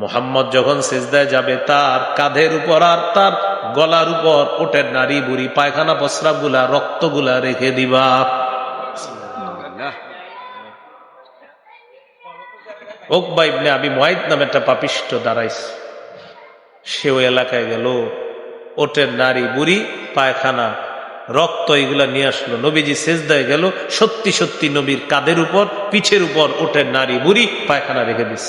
মুহাম্মদ যখন সিজদায় যাবে তার কাঁধের উপর আর তার গলার উপর ওটের নারী বুড়ি পায়খানা প্রস্রাব গুলা রক্ত গুলা রেখে দিবা। উকবা ইবনে আবি মুআইদ নামে একটা পাপিষ্ঠ দাঁড়াইছে। সে ওই এলাকায় গেল, ওটের নারী বুড়ি পায়খানা রক্ত এগুলা নিয়ে আসলো। নবীজি সিজদায় গেল, সত্যি সত্যি নবীর কাঁধের উপর পিছের উপর ওটের নারী বুড়ি পায়খানা রেখে দিস।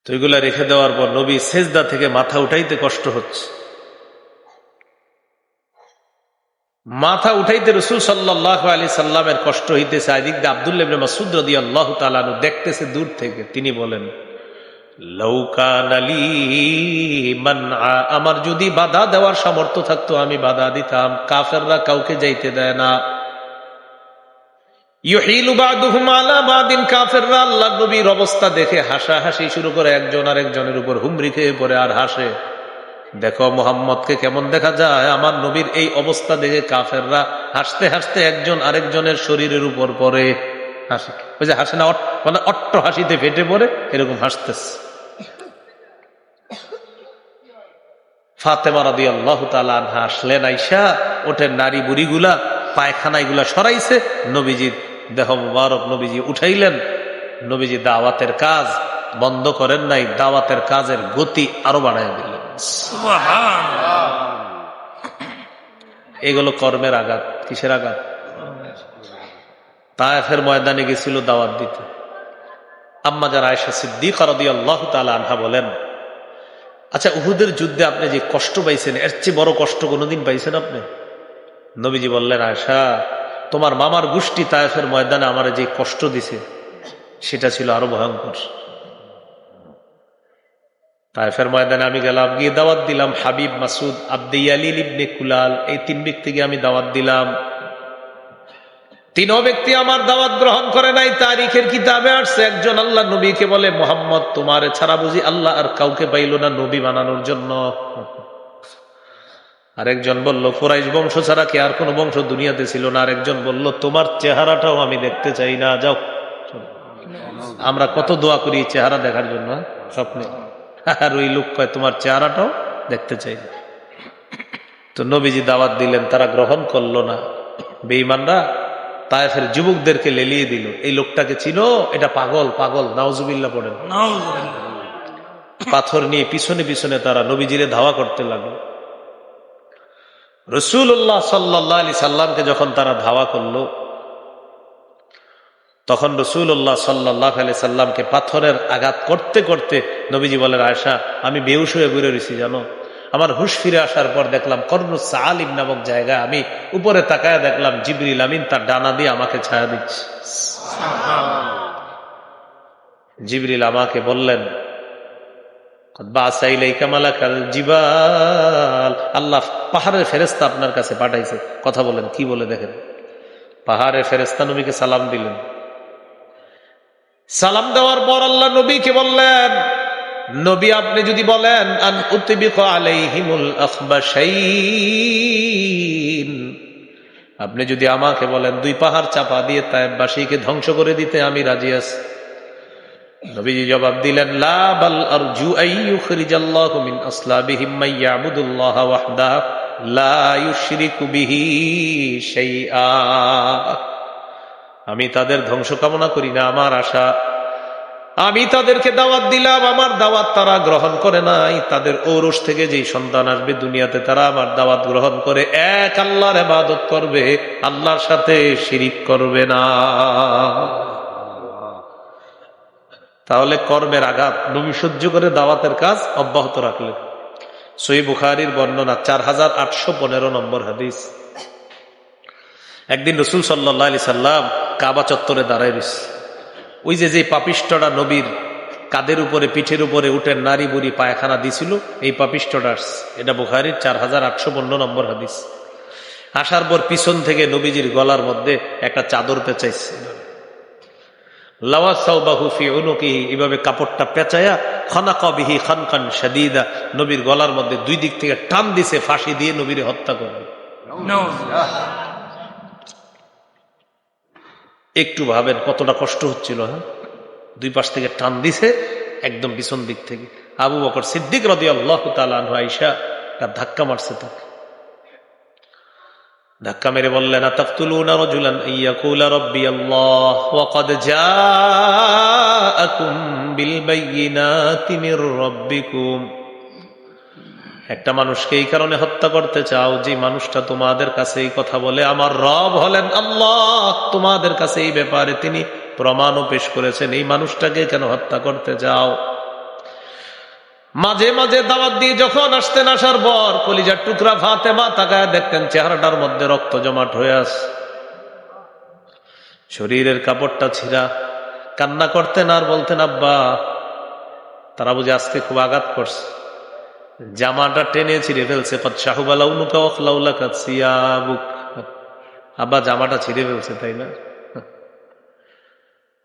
তো এগুলা রেখে দেওয়ার পর নবী সিজদা থেকে মাথা উঠাইতে কষ্ট হচ্ছে। মাথা উঠাইতে রাসূল সাল্লাল্লাহু আলাইহি সাল্লামের কষ্ট হইতেছে। এদিক দিয়ে আব্দুল্লাহ ইবনে মাসউদ রাদিয়াল্লাহু তাআলা আনহু দেখতেছে দূর থেকে। তিনি বলেন, লাউ কানা লি মানআ, আমার যদি বাধা দেওয়ার সামর্থ্য থাকতো আমি বাধা দিতাম। কাফেররা কাউকে যাইতে দেয় না। ইউহিলু বাদুহুম আলা বাদিন, কাফেররা আল্লাহ নবীর অবস্থা দেখে হাসাহাসি শুরু করে, একজন আরেকজনের উপর হুমড়ি খেয়ে পড়ে আর হাসে। দেখো মুহাম্মদকে কেমন দেখা যায়। আমার নবীর এই অবস্থা দেখে কাফেররা হাসতে হাসতে একজন আরেকজনের শরীরের উপর পড়ে হাসে। ওই যে হাসে না, মানে অট্ট হাসিতে ফেটে পড়ে, এরকম হাসতেছে। ফাতেমা রাদিয়াল্লাহু তাআলা আনহা আসলেন, আয়েশা ওঠের নারী বুড়িগুলা পায়খানা এগুলা সরাইছে, নবীজির দেহ মুবারক নবীজি উঠাইলেন। নবীজি দাওয়াতের কাজ বন্ধ করেন নাই, দাওয়াতের কাজের গতি আরো বাড়ায় দিলেন। এগুলো কর্মের আঘাত। কিসের আঘাত? তায়েফের ময়দানে গেছিল দাওয়াত দিতে। আম্মা যারা আয়েশা সিদ্দিকা রাদিয়াল্লাহু তাআলা আনহা বলেন, আচ্ছা উহুদের যুদ্ধে আপনি যে কষ্ট পাইছেন এর চেয়ে বড় কষ্ট কোনোদিন পাইছেন আপনি? নবীজি বললেন, আয়েশা তোমার মামার গোষ্ঠী তায়েফের ময়দানে আমার যে কষ্ট দিছে সেটা ছিল আরো ভয়ঙ্কর। তায়েফের ময়দানে আমি গেলাম, গিয়ে দাওয়াত দিলাম হাবিব, মাসুদ, আব্দে ইয়ালিল ইবনে কুলাল, এই 3 ব্যক্তিকে আমি দাওয়াত দিলাম। 3 ব্যক্তি আমার দাওয়াত গ্রহণ করে নাই। তারিখের কিতাবে আসছে, একজন আল্লাহ নবীকে বলে, মুহাম্মদ তোমারে ছাড়া বুঝি আল্লাহ আর কাউকে পাইল না নবী বানানোর জন্য। আরেকজন বলল, কুরাইশ বংশ ছাড়া কি আর কোন বংশ দুনিয়াতে ছিল না। আরেকজন বলল, তোমার চেহারাটাও আমি দেখতে চাই না, যাও। আমরা কত দোয়া করি চেহারা দেখার জন্য স্বপ্নে, আর ওই লোক কয় তোমার চেহারাটাও দেখতে চাই না। তো নবীজি দাওয়াত দিলেন, তারা গ্রহণ করলো না। বেঈমানরা তায়েফের যুবকদেরকে লেলিয়ে দিল, এই লোকটাকে চিনো, এটা পাগল, পাগল, নাউজুবিল্লাহ পড়েন। পাথর নিয়ে পিছনে পিছনে তারা নবীজিরে ধাওয়া করতে লাগলো। রাসূলুল্লাহ সাল্লাল্লাহু আলাইহি সাল্লামকে যখন তারা ধাওয়া করলো, তখন রাসূলুল্লাহ সাল্লাল্লাহু আলাইহি সাল্লামকে পাথরের আঘাত করতে করতে নবীজি বলেন, আয়েশা আমি বেহুশ হয়ে পড়ে রয়েছি জানো। আমার হুশ ফিরে আসার পর দেখলাম কর্নুস সালিম নামক জায়গায়, আমি উপরে তাকায় দেখলাম জিবরিল আমিন তার ডানা দিয়ে আমাকে ছায়া দিচ্ছে। জিবরিল আমাকে বললেন, আল্লাহ পাহাড়ের ফেরেশতা আপনার কাছে পাঠাইছে। কথা বলেন কি বলে দেখেন, পাহাড়ের ফেরেশতা নবীকে সালাম দিলেন। সালাম দেওয়ার পর আল্লাহ নবীকে বললেন, নবী আপনি যদি বলেন আন উতবিকা আলাইহিমুল আখবাশাইন, আপনি যদি আমাকে বলেন দুই পাহাড় চাপা দিয়ে তায়েববাসীকে ধ্বংস করে দিতে, আমি রাজি আছি। নবীজি জবাব দিলেন, লা বাল আরজু আইয়ুখরিজাল্লাহু মিন আসলাবিহিম মান ইয়াবুদুল্লাহ ওয়াহদাহু লা ইউশরিকু বিহি শাইআ। আমি তাদের ধ্বংস কামনা করি না, আমার আশা আমি তাদেরকে দাওয়াত দিলাম, আমার দাওয়াত তারা গ্রহণ করে নাই। তাদের ঔরস থেকে যেই সন্তান আসবে দুনিয়াতে, তারা আমার দাওয়াত গ্রহণ করে এক আল্লাহর ইবাদত করবে, আল্লাহর সাথে শিরিক করবে না। তাহলে কর্মের আঘাত নবী সহ্য করে দাওয়াতের কাজ অব্যাহত রাখলেন। সহিহ বুখারীর বর্ণনা 4815 নম্বর হাদিস। একদিন রাসূল সাল্লাল্লাহু আলাইহি সাল্লাম কাবা চত্বরে দাঁড়ায় রয়েছে। ওই যে পাপিষ্ঠটা নবীর কাদের উপরে পিঠের উপরে উঠে নারী বুড়ি পায়খানা দিছিল, এই পাপিষ্ঠটা, এটা বুখারীর 4815 নম্বর হাদিস। আসার পর পিছন থেকে নবীজির গলার মধ্যে একটা চাদর পেঁচাইছে, এভাবে কাপড়টা পেঁচায়া খানাকা বিহি খানকান শাদীদা, নবীর গলার মধ্যে দুই দিক থেকে টান দিছে, ফাঁসি দিয়ে নবীর হত্যা করবে। একটু ভাবেন কতটা কষ্ট হচ্ছিল। হ্যাঁ, দুই পাশ থেকে টান দিছে, একদম পিছন দিক থেকে। আবু বকর সিদ্দিক রাদিয়াল্লাহু তাআলা আনহু আয়েশা ধাক্কা মারছে তাকে। ধাক্কা মেরে বললেন, আতাকতুলুনা রাজুলান আইয়াকুলা রাব্বি আল্লাহ ওয়া ক্বাদ জাআকুম বিল বায়িনাতি মির রাব্বিকুম। একটা মানুষকে এই কারণে হত্যা করতে চাও যে মানুষটা তোমাদের কাছে এই কথা বলে, আমার রব হলেন আল্লাহ, তোমাদের কাছে এই ব্যাপারে তিনি প্রমাণও পেশ করেছেন, এই মানুষটাকে কেন হত্যা করতে চাও? মাঝে মাঝে দাওয়াত দিয়ে যখন আসতেন, আসার পর কলিজার টুকরা ফাতেমা তাকায় দেখতেন চেহারাটার মধ্যে রক্ত জমাট হয়ে আছে, শরীরের কাপড়টা ছিঁড়া। কান্না করতেন আর বলতেন, আব্বা, তারা বুঝে আজকে খুব আঘাত করছে, জামাটা টেনে ছিঁড়ে ফেলছে। আব্বা জামাটা ছিঁড়ে ফেলছে, তাই না?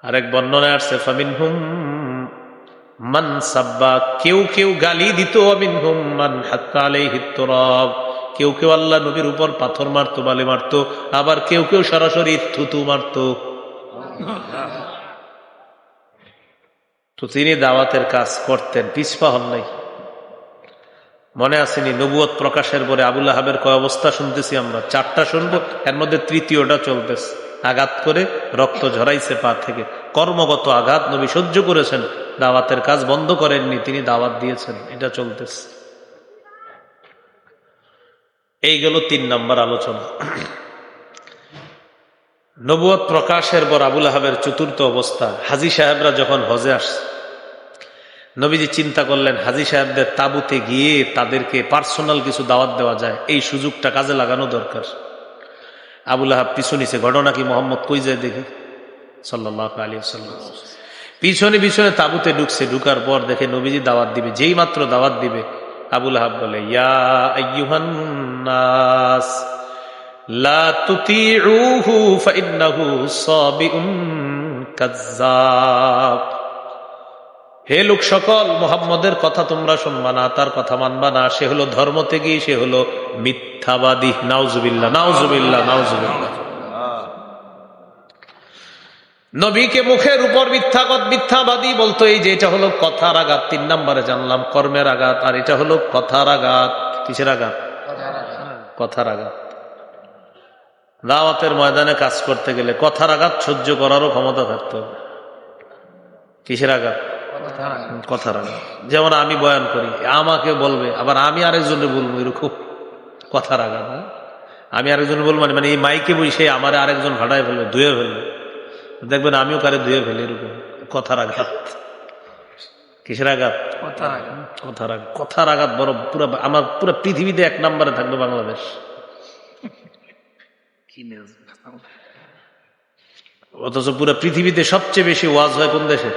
আরেক বর্ণনায় আসছে, ফামিনহুম মান সাব্বা, কেউ কেউ গালি দিত, মিনহুম মান হাক্কা আলাইহিত তুরাব, কেউ কেউ আল্লাহ নবীর উপর পাথর মারতো, বালি মারতো, আবার কেউ কেউ সরাসরি থুতু মারতো। তো তিনি দাওয়াতের কাজ করতেন, পিছপা হন নাই। মনে আসেনি নবুয়ত প্রকাশের পরে আবুল আহাবের কয় অবস্থা শুনতেছি আমরা? 4টা শুনবো, এর মধ্যে 3য়টা চলতেছে। আঘাত করে রক্ত ঝরাইছে পা থেকে, কর্মগত আঘাত নবী সহ্য করেছেন, দাওয়াতের কাজ বন্ধ করেননি, তিনি দাওয়াত দিয়েছেন, এটা চলতেছে। এই গেল 3 নম্বর আলোচনা। নবুয়ত প্রকাশের পর আবুল আহাবের 4র্থ অবস্থা, হাজী সাহেবরা যখন হজে আসছে, নবীজি চিন্তা করলেন হাজী সাহেবদের তাঁবুতে গিয়ে তাদেরকে পার্সোনাল কিছু দাওয়াত দেওয়া যায়, এই সুযোগটা কাজে লাগানো দরকার। আবুল আহাব পিছু নিছে, ঘটনা কি মোহাম্মদ কই যায় দেখি, সাল্লাল্লাহু আলাইহি ওয়াসাল্লাম পিছনে পিছনে তাঁবুতে ঢুকছে। ঢুকার পর দেখে নবীজি দাওয়াত দিবে, যেই মাত্র দাওয়াত দিবে আবুল আহাব বলে, ইয়া আইয়ুহান নাস লা তুতিউহু ফাইন্নাহু সাবিউন কাযযাব। হে লোক সকল, মুহাম্মদের কথা তোমরা শুনবা না, তার কথা মানবা না, সে হলো ধর্মত্যাগী, সে হলো মিথ্যাবাদী। নাউজুবিল্লাহ, নাউজুবিল্লাহ, নাউজুবিল্লাহ। নবীকে মুখের উপর মিথ্যাবাদী বলতো, এই যে এটা হলো কথার আঘাত। 3 নম্বরে জানলাম কর্মের আঘাত, আর এটা হলো কথার আঘাত। কিসের আঘাত? কথার আঘাত। দাওয়াতের ময়দানে কাজ করতে গেলে কথার আঘাত সহ্য করারও ক্ষমতা থাকতে হবে। কিসের আঘাত? কথার আঘাত। যেমন আমি বয়ান করি, আমাকে বলবে, আবার আমি আরেকজনের বলবো, এরকম কথার আঘাত। আমি আরেকজন বলবো, মানে এই মাইকে বসে আমার আরেকজন ভাড়ায় ফেলবে, ধুয়ে ফেলবে, দেখবেন আমিও কারে ধুয়ে ফেলি এরকম কথার আঘাত। কিসের আঘাত? কথার আঘাত। কথার আঘাত বড় পুরো আমার পুরো পৃথিবীতে 1 নম্বরে থাকবে বাংলাদেশ। অথচ পুরো পৃথিবীতে সবচেয়ে বেশি ওয়াজ হয় কোন দেশে?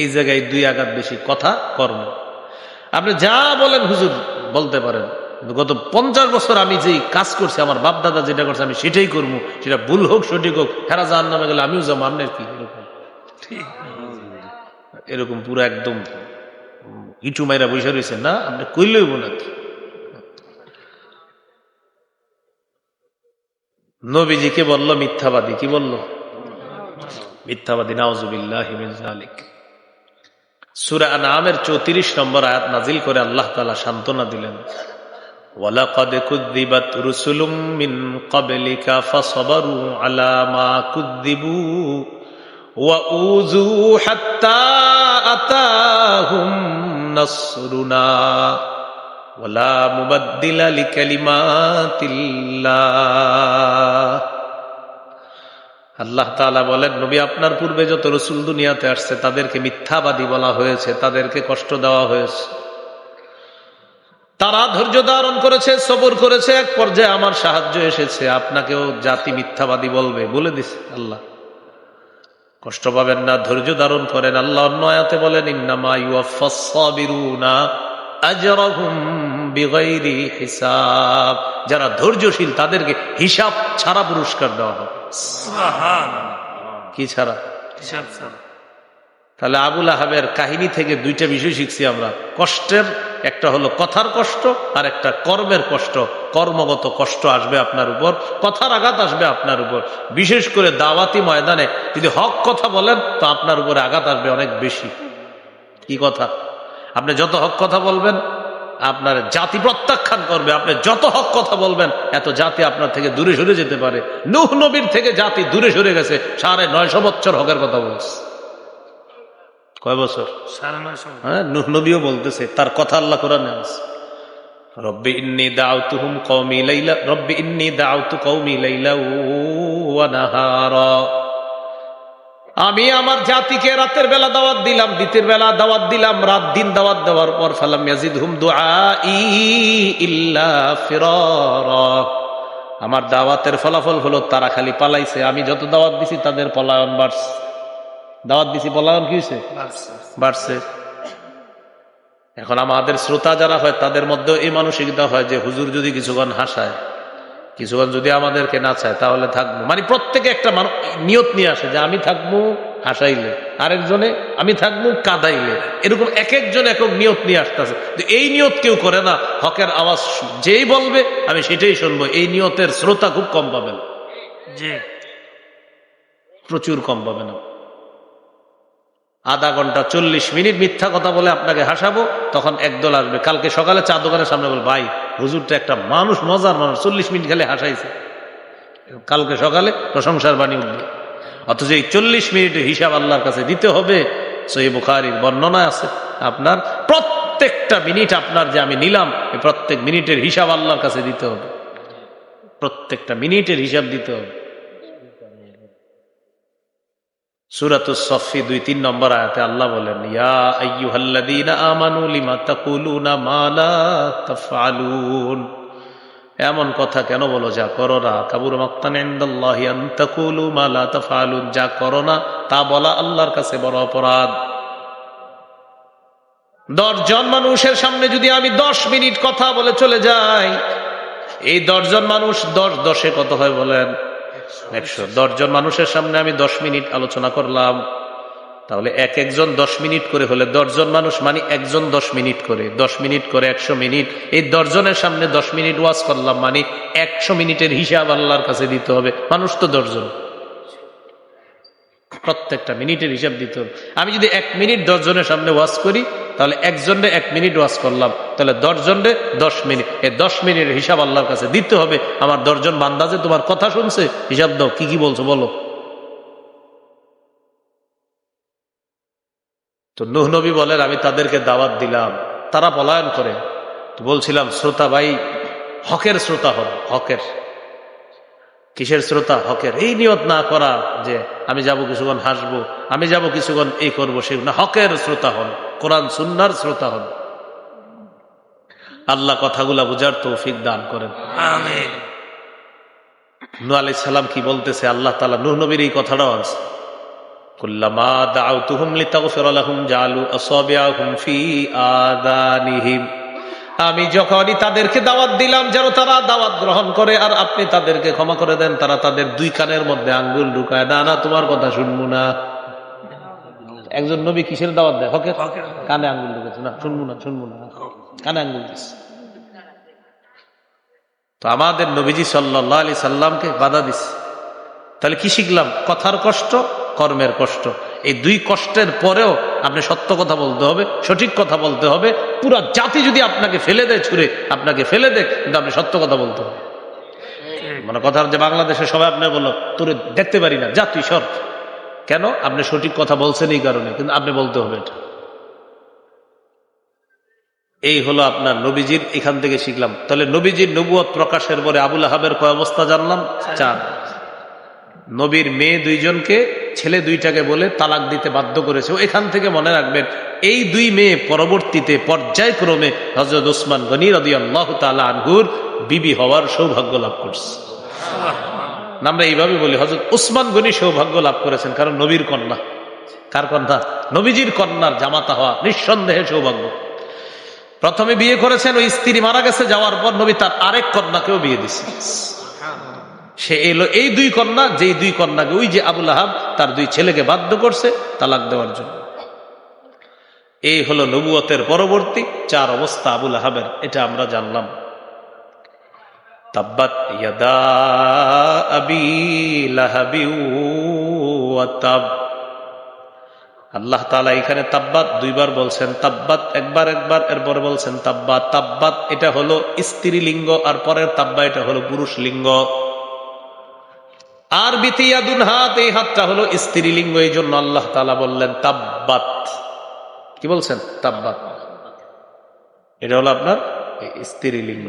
এই জায়গায় 2 আঘাত বেশি, কথা কর্ম। আপনি যা বলেন হুজুর বলতে পারেন, গত 50 বছর আমি যেই কাজ করছি, আমার বাপ দাদা যেটা করছে আমি সেটাই করবো, সেটা ভুল হোক সঠিক হোক, হেরা জাহান্নামে গেলে আমিও যাবো, আপনার কি? এরকম পুরো একদম ইটু মাইরা বসে রয়েছে না, আপনি কইলইব নাকি? নবীজিকে বলল মিথ্যাবাদী। কি বলল? মিথ্যাবাদী। নাউজুবিল্লাহি মিন যালিক। সূরা আনআমের 34 নম্বর আয়াত নাজিল করে আল্লাহ তাআলা সান্ত্বনা দিলেন, ওয়ালাকাদ কুযযিবাত রুসুলুম মিন ক্বাবলিকা ফাসাবারু আলা মা কুযযিবু ওয়া উযু হাত্তা আতাহুম নাসরুনা ওয়ালা মুবাদদিলা লিকালিমাতিল্লাহ। আল্লাহ তাআলা বলেন, নবী আপনার পূর্বে যত রসুল দুনিয়াতে আসছে তাদেরকে মিথ্যাবাদী বলা হয়েছে, তাদেরকে কষ্ট দেওয়া হয়েছে, তারা ধৈর্য ধারণ করেছে, সবর করেছে, এক পর্যায়ে আমার সাহায্য এসেছে, আপনাকেও জাতি মিথ্যাবাদী বলবে, বলে দিছে আল্লাহ। কষ্ট পাবেন না, ধৈর্য ধারণ করেন। আল্লাহ অন্য আয়াতে বলেন, ইন্নামা ইউয়াফফাস সাবিরুনা আজরাহুম বিগাইরি হিসাব। যারা ধৈর্যশীল তাদেরকে হিসাব ছাড়া পুরস্কার দেওয়া হবে। কি ছাড়া? হিসাব ছাড়া। তাহলে আবুল আহাবের কাহিনী থেকে 2টা বিষয় শিখছি আমরা। কষ্টের একটা হলো কথার কষ্ট, আর একটা কর্মের কষ্ট। কর্মগত কষ্ট আসবে আপনার উপর, কথার আঘাত আসবে আপনার উপর। বিশেষ করে দাওয়াতি ময়দানে যদি হক কথা বলেন তো আপনার উপরে আঘাত আসবে অনেক বেশি। কি কথা? আপনি যত হক কথা বলবেন আপনার জাতি প্রত্যাখ্যান করবে। আপনি যত হক কথা বলবেন এত জাতি আপনার থেকে দূরে সরে যেতে পারে। নূহ নবীর থেকে জাতি দূরে সরে গেছে, 950 বছর হকের কথা বলছে। কয় বছর? 950। হ্যাঁ, নূহ নবীও বলতেছে, তার কথা আল্লাহ কোরআনে আছে, রব্বি ইন্নী দাউতুহুম কওমি লাইলা, রব্বি ইন্নী দাউতু কওমি লাইলা ওয়া নাহারা। আমি আমার জাতিকে রাতের বেলা দাওয়াত দিলাম, দিনের বেলা দাওয়াত দিলাম, রাত দিন দাওয়াত দেওয়ার পর ফালাম ইয়াজিদহুম দুআই ইল্লা ফিরারা। আমার দাওয়াতের ফলাফল হলো তারা খালি পালাইছে। আমি যত দাওয়াত দিছি তাদের পলায়ন বাড়ছে। দাওয়াত দিছি, পলায়ন কি হয়েছে? বাড়ছে। এখন আমাদের শ্রোতা যারা হয় তাদের মধ্যে এই মানসিকতা হয় যে হুজুর যদি কিছুক্ষণ হাসায়, কিছুক্ষণ যদি আমাদেরকে নাচায় তাহলে থাকবো। মানে প্রত্যেকে একটা নিয়ত নিয়ে আসে যে আমি থাকবো হাসাইলে, আরেকজনে আমি থাকবো কাঁদাইলে, এরকম এক একজন একক নিয়ত নিয়ে আসতেছে। এই নিয়ত কেউ করে না। হকের আওয়াজ যেই বলবে আমি সেটাই শুনবো, এই নিয়তের শ্রোতা খুব কম পাবেন, প্রচুর কম পাবেন। আধা ঘন্টা 40 মিনিট মিথ্যা কথা বলে আপনাকে হাসাবো, তখন একদল আসবে। কালকে সকালে চা দোকানের সামনে বল, ভাই হুজুরটা একটা মানুষ, মজার মানুষ, 40 মিনিট খালি হাসাইছে। কালকে সকালে প্রশংসার বাণী উঠবে। অথচ এই 40 মিনিটের হিসাব আল্লাহর কাছে দিতে হবে। সহিহ বুখারীর বর্ণনা আছে, আপনার প্রত্যেকটা মিনিট আপনার যে আমি নিলাম, এই প্রত্যেক মিনিটের হিসাব আল্লাহর কাছে দিতে হবে। প্রত্যেকটা মিনিটের হিসাব দিতে হবে। সূরাতুস সফফি 2-3 নম্বর আয়াতে আল্লাহ বলেন, ইয়া আইয়ুহাল্লাযীনা আমানু লিমা তাকুলুনা মা লা তাফআলুন। এমন কথা কেন বলো যা করো না। কাবুর মাকতান ইনদাল্লাহি আন তাকুলু মা লা তাফআলুন। যা করো না তা বলা আল্লাহর কাছে বড় অপরাধ। 10 জন মানুষের সামনে যদি আমি 10 মিনিট কথা বলে চলে যাই, এই 10 জন মানুষ 10 কত হয় বলেন? 100। 10 জন মানুষের সামনে আমি 10 মিনিট আলোচনা করলাম, তাহলে এক একজন 10 মিনিট করে হলে 10 জন মানুষ, মানে একজন 10 মিনিট করে, 10 মিনিট করে 100 মিনিট। এই 10 জনের সামনে 10 মিনিট ওয়াজ করলাম, মানে 100 মিনিটের হিসাব আল্লাহর কাছে দিতে হবে। মানুষ তো 10 জন, প্রত্যেকটা মিনিটের হিসাব দিতে হবে। আমি যদি 1 মিনিট 10 জনের সামনে ওয়াজ করি, তাহলে একজনে 1 মিনিট ওয়াজ করলাম, তাহলে 10 জনে 10 মিনিট। এই 10 মিনিটের হিসাব আল্লাহর কাছে দিতে হবে। আমার 10 জন বান্দা যে তোমার কথা শুনছে, হিসাব দাও, কি কি বলছো বলো। তো নূহ নবী বলেন, আমি তাদেরকে দাওয়াত দিলাম, তারা পলায়ন করে। তো বলছিলাম শ্রোতা ভাই হকের শ্রোতা হন, হকের। কিসের শ্রোতা? হকের। এই নিয়ত না করা যে আমি যাব কিছুক্ষণ হাসবো, আমি যাব কিছুক্ষণ এই করবো সে না, হকের শ্রোতা হন, কোরআন সুন্নাহর শ্রোতা হন। আল্লাহ কথাগুলা বুঝার তৌফিক দান করেন, আমিন। নূহ আলাইহিস সালাম কি বলতেছে? আল্লাহ তাআলা নূহ নবীর এই কথাটাও আছে, কুল্লামা দাউতুহুম লিতাগফিরা লাহুম জাআলু আসাবিআহুম ফি আযানিহিম। আমি যখনই তাদেরকে দাওয়াত দিলাম যেন তারা দাওয়াত গ্রহণ করে, আর আপনি তাদেরকে ক্ষমা করে দেন, তারা তাদের দুই কানের মধ্যে আঙ্গুল ঢুকায়, না না তোমার কথা শুনবো না। একজন নবী কিসের দাওয়াত দেয়? হকের। কানে আঙ্গুল ঢুকেছে, না শুনবো না, শুনবো না, কানে আঙ্গুল দিচ্ছে। তো আমাদের নবীজি সাল্লাল্লাহু আলাইহি সাল্লামকে বাধা দিচ্ছে। তাহলে কি শিখলাম? কথার কষ্ট, কর্মের কষ্ট। এই দুই কষ্টের পরেও আপনি সত্য কথা বলতে হবে, সঠিক কথা বলতে হবে। পুরা জাতি যদি আপনাকে ফেলে দেয়, ছুঁড়ে আপনাকে ফেলে দেয়, কিন্তু আপনি সত্য কথা বলতে হবে। মানে কথা যে বাংলাদেশে সবাই আপনি বললো তোরে দেখতে পারি না, যা তুই সর। কেন? আপনি সঠিক কথা বলছেন এই কারণে, কিন্তু আপনি বলতে হবে এটা। এই হলো আপনার নবীজির, এখান থেকে শিখলাম। তাহলে নবীজির নবুয়ত প্রকাশের পরে আবুল আহাবের কয় অবস্থা জানলাম? 4। নবীর মেয়ে দুইজনকে, ছেলে দুইটাকে বলে তালাক দিতে বাধ্য করেছে। এখান থেকে মনে রাখবেন, এই দুই মেয়ে পরবর্তীতে পর্যায়ক্রমে হযরত উসমান গনি রাদিয়াল্লাহু তাআলা আনহুর বিবি হওয়ার সৌভাগ্য লাভ করছে। আমরা এইভাবে বলি হযরত উসমান গনি সৌভাগ্য লাভ করেছেন, কারণ নবীর কন্যা। কার কন্যা? নবীজির কন্যার জামাতা হওয়া নিঃসন্দেহে সৌভাগ্য। প্রথমে বিয়ে করেছেন, ওই স্ত্রী মারা গেছে, যাওয়ার পর নবী তার আরেক কন্যাকেও বিয়ে দিছে। সে এলো এই দুই কন্যা, যেই দুই কন্যাকে ওই যে আবুল আহাব তার দুই ছেলেকে বাধ্য করছে তালাক দেওয়ার জন্য। এই হলো নবুয়তের পরবর্তী 4 অবস্থা আবুল আহাবের, এটা আমরা জানলাম। তাব্বাত ইয়াদা আবি লাহাবি ওয়া তাব। আল্লাহ তাআলা এখানে তাব্বাত 2বার বলছেন, তাব্বাত একবার, এরপরে বলছেন তাব্বাত। তাব্বাত এটা হলো স্ত্রীলিঙ্গ, আর পরের তাব্বা এটা হলো পুরুষ লিঙ্গ। আর বিতিয়াদুন হাত, এই হাতটা হলো স্ত্রীলিঙ্গ, এই জন্য আল্লাহ তাআলা বললেন তাব্বাত। কি বলছেন? তাব্বাত। এটা হলো আপনার স্ত্রীলিঙ্গ,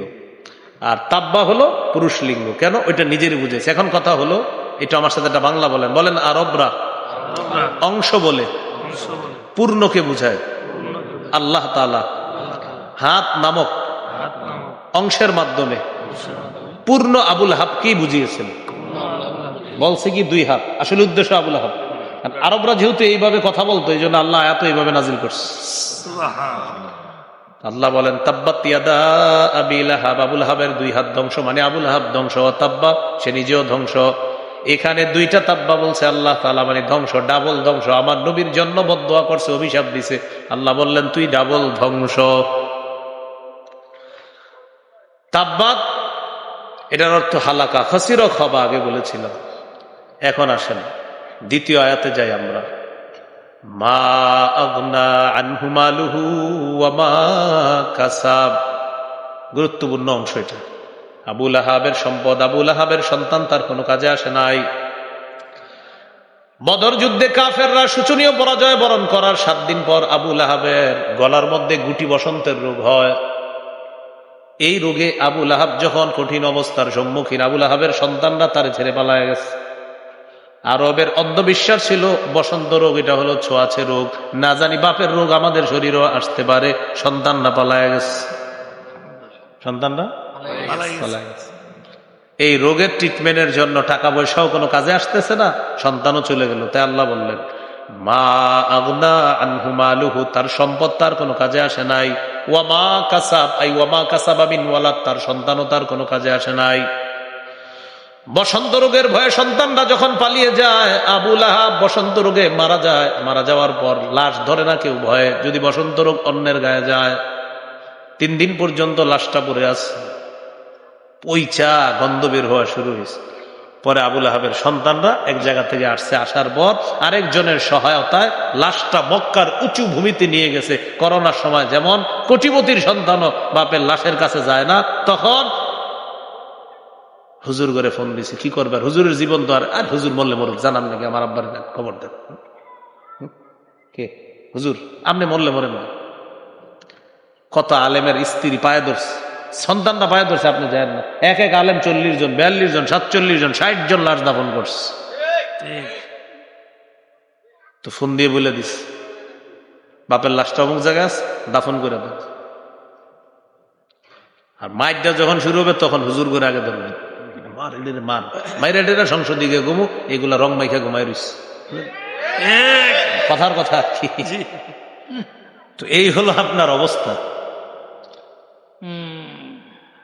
আর তাব্বা হলো পুরুষ লিঙ্গ। কেন? ওইটা নিজেরই বুঝেছে। এখন কথা হলো, এটা আমার সাথে একটা বাংলা বলেন। বলেন আরবরা অংশ বলে পূর্ণকে বুঝায়। আল্লাহ তাআলা হাত নামক অংশের মাধ্যমে পূর্ণ আবুল আহাবকেই বুঝিয়েছেন। বলছে কি 2 হাত, আসলে উদ্দেশ্য আবুল আহাব। আরবরা যেহেতু এইভাবে কথা বলতো, এই জন্য আল্লাহ এত এইভাবে নাজিল করছে। আল্লাহ বলেন তাব্বাত ইয়াদা আবি লাহাব, আবুল আহাবের 2 হাত ধ্বংস, মানে আবুল আহাব ধ্বংস, তাব্বা সে নিজেও ধ্বংস। এখানে 2টা তাব্বা বলছে আল্লাহ তাআলা, মানে ধ্বংস, ডাবল ধ্বংস। আমার নবীর জন্য বদদুয়া করছে, অভিশাপ দিছে, আল্লাহ বললেন তুই ডাবল ধ্বংস। তাব্বাত এটার অর্থ হালাকা, খাসির খবা, আগে বলেছিলাম। এখন আসেন দ্বিতীয় আয়াতে যাই আমরা। মা আগনা আনহু মালুহু ওয়া মা কাসাব। গুরুত্বপূর্ণ অংশ এটা। আবুল আহাবের সম্পদ, আবুল আহাবের সন্তান তার কোনো কাজে আসে নাই। বদর যুদ্ধে কাফেররা শোচনীয় পরাজয় বরণ করার 7 দিন পর আবুল আহাবের গলার মধ্যে গুটি বসন্তের রোগ হয়। এই রোগে আবুল আহাব যখন কঠিন অবস্থার সম্মুখীন, আবুল আহাবের সন্তানরা তার ছেড়ে পালায় গেছে। আরবের অন্ধবিশ্বাস ছিল বসন্ত রোগ এটা হলো ছোঁয়াছে রোগ, না জানি বাপের রোগ আমাদের শরীরেও আসতে পারে। সন্তানরা পালায় গেছে, সন্তানরা পালায় গেছে। এই রোগের ট্রিটমেন্টের জন্য টাকা পয়সাও কোনো কাজে আসতেছে না, সন্তানও চলে গেল। তাই আল্লাহ বললেন মা আগনা আনহু মালুহু, তার সম্পদ তার কোনো কাজে আসে নাই। ওয়া মা কাসাব, আই ওয়া মা কাসাবা মিন ওয়ালাদ, তার সন্তানও তার কোনো কাজে আসে নাই। বসন্ত রোগের ভয়ে সন্তানরা যখন পালিয়ে যায়, আবুল আহাব বসন্ত রোগে মারা যায়। মারা যাওয়ার পর লাশ ধরে না কেউ ভয়ে, যদি বসন্ত রোগ অন্যের গায়ে যায়। 3 দিন পর্যন্ত লাশটা পড়ে আছে, পইচা গন্ধ বের হওয়া শুরু হয়েছে। পরে আবুল আহাবের সন্তানরা এক জায়গা থেকে আসছে, আসার পর আরেকজনের সহায়তায় লাশটা মক্কার উঁচু ভূমিতে নিয়ে গেছে। করোনার সময় যেমন কোটিপতির সন্তানও বাপের লাশের কাছে যায় না, তখন হুজুর করে ফোন দিছে, কি করবে, হুজুরের জীবন তো আর হুজুর মরলে মরুক, জানান নাকি আমার আব্বার খবর দেন। কে হুজুর, আপনি মরলে মরেন না। কত আলেমের স্ত্রী পায়ে ধরছে, সন্তানটা পায়ে ধরছে, আপনি যান না। এক এক আলেম 40 জন, 42 জন, 47 জন, 60 জন লাশ দাফন করছে। তো ফোন দিয়ে বলে দিস, বাপের লাশটা অমুক জায়গায় আছে, দাফন করে দেন। আর মাইরটা যখন শুরু হবে তখন হুজুর করে আগে ধরবেন, মার এদের মার, মাইরা টেরা সংসদিকে ঘুমু, এগুলা রং মাইখা ঘুমাই রইস। কথার কথা কি? তো এই হলো আপনার অবস্থা।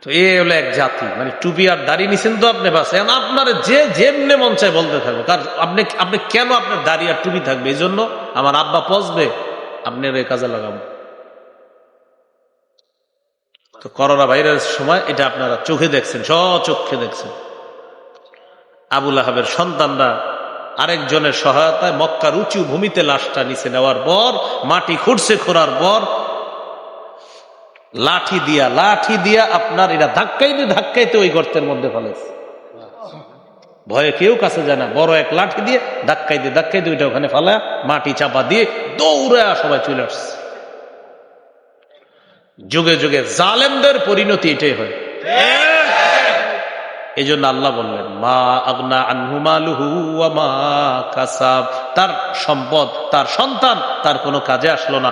তো এই হলো এক জাতি, মানে টুপি আর দাড়ি নিছেন তো আপনি বাস, আপনার যে যেমনে মন চায় বলতে থাকবে। কারণ আপনি কেন আপনার দাড়ি আর টুপি থাকবে? এই জন্য আমার আব্বা পচবে, আপনার এই কাজে লাগাবো। তো করোনা ভাইরাসের সময় এটা আপনারা চোখে দেখছেন, স্বচক্ষে দেখছেন। আবুল আহাবের সন্তানরা আরেকজনের সহায়তায় মক্কার উঁচু ভূমিতে লাশটা নিচে নেওয়ার পর, মাটি খুঁড়ছে, খোঁড়ার পর লাঠি দিয়া আপনার এরা ধাক্কাইতে ওই গর্তের মধ্যে ফেলেছে। ভয়ে কেউ কাছে যায় না, বড় এক লাঠি দিয়ে ধাক্কাইতে ওইটা ওখানে ফেলা, মাটি চাপা দিয়ে দৌড়ে সবাই চলে আসছে। যুগে যুগে জালেমদের পরিণতি এটাই হয়। এই জন্য আল্লাহ বললেন, মা আগনা আনহু মালুহু ওয়া মা কাসাব, তার সম্পদ, তার সন্তান তার কোনো কাজে আসলো না।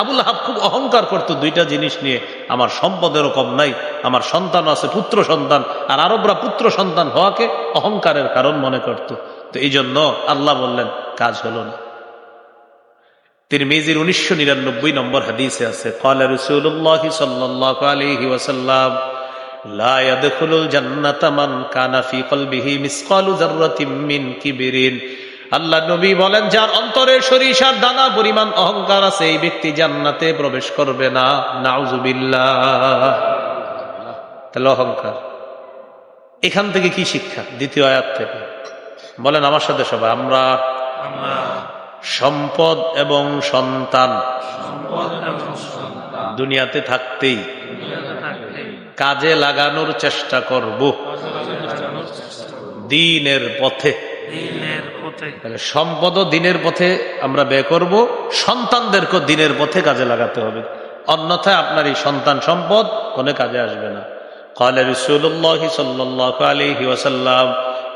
আবুল আহাব খুব অহংকার করতো দুইটা জিনিস নিয়ে, আমার সম্পদেরও কম নাই, আমার সন্তান আছে, পুত্র সন্তান। আর আরবরা পুত্র সন্তান হওয়াকে অহংকারের কারণ মনে করত। তো এই জন্য আল্লাহ বললেন, কাজ হলো না। তিরমিজির 1999 নম্বর হাদিসে আছে, ক্বালা রাসূলুল্লাহ সাল্লাল্লাহু আলাইহি ওয়াসাল্লাম, লা ইয়াদখুলুল জান্নাতা মান কানা ফি কলবিহি মিসকালু যাররাতিন মিন কিবরিন। আল্লাহ নবী বলেন, যার অন্তরে সরিষার দানা পরিমাণ অহংকার আছে, এই ব্যক্তি জান্নাতে প্রবেশ করবে না। নাউযুবিল্লাহ। তাহলে অহংকার, এখান থেকে কি শিক্ষা? দ্বিতীয় আয়াত থেকে বলেন আমার সাথে সবাই, আমরা সম্পদ এবং সন্তান দুনিয়াতে থাকতেই কাজে লাগানোর চেষ্টা করব দ্বীনের পথে। সম্পদও দ্বীনের পথে আমরা ব্যয় করব, সন্তানদেরকে দ্বীনের পথে কাজে লাগাতে হবে, অন্যথায় আপনার এই সন্তান সম্পদ কোনো কাজে আসবে না। ক্বালা রাসূলুল্লাহ সাল্লাল্লাহু আলাইহি ওয়াসাল্লাম,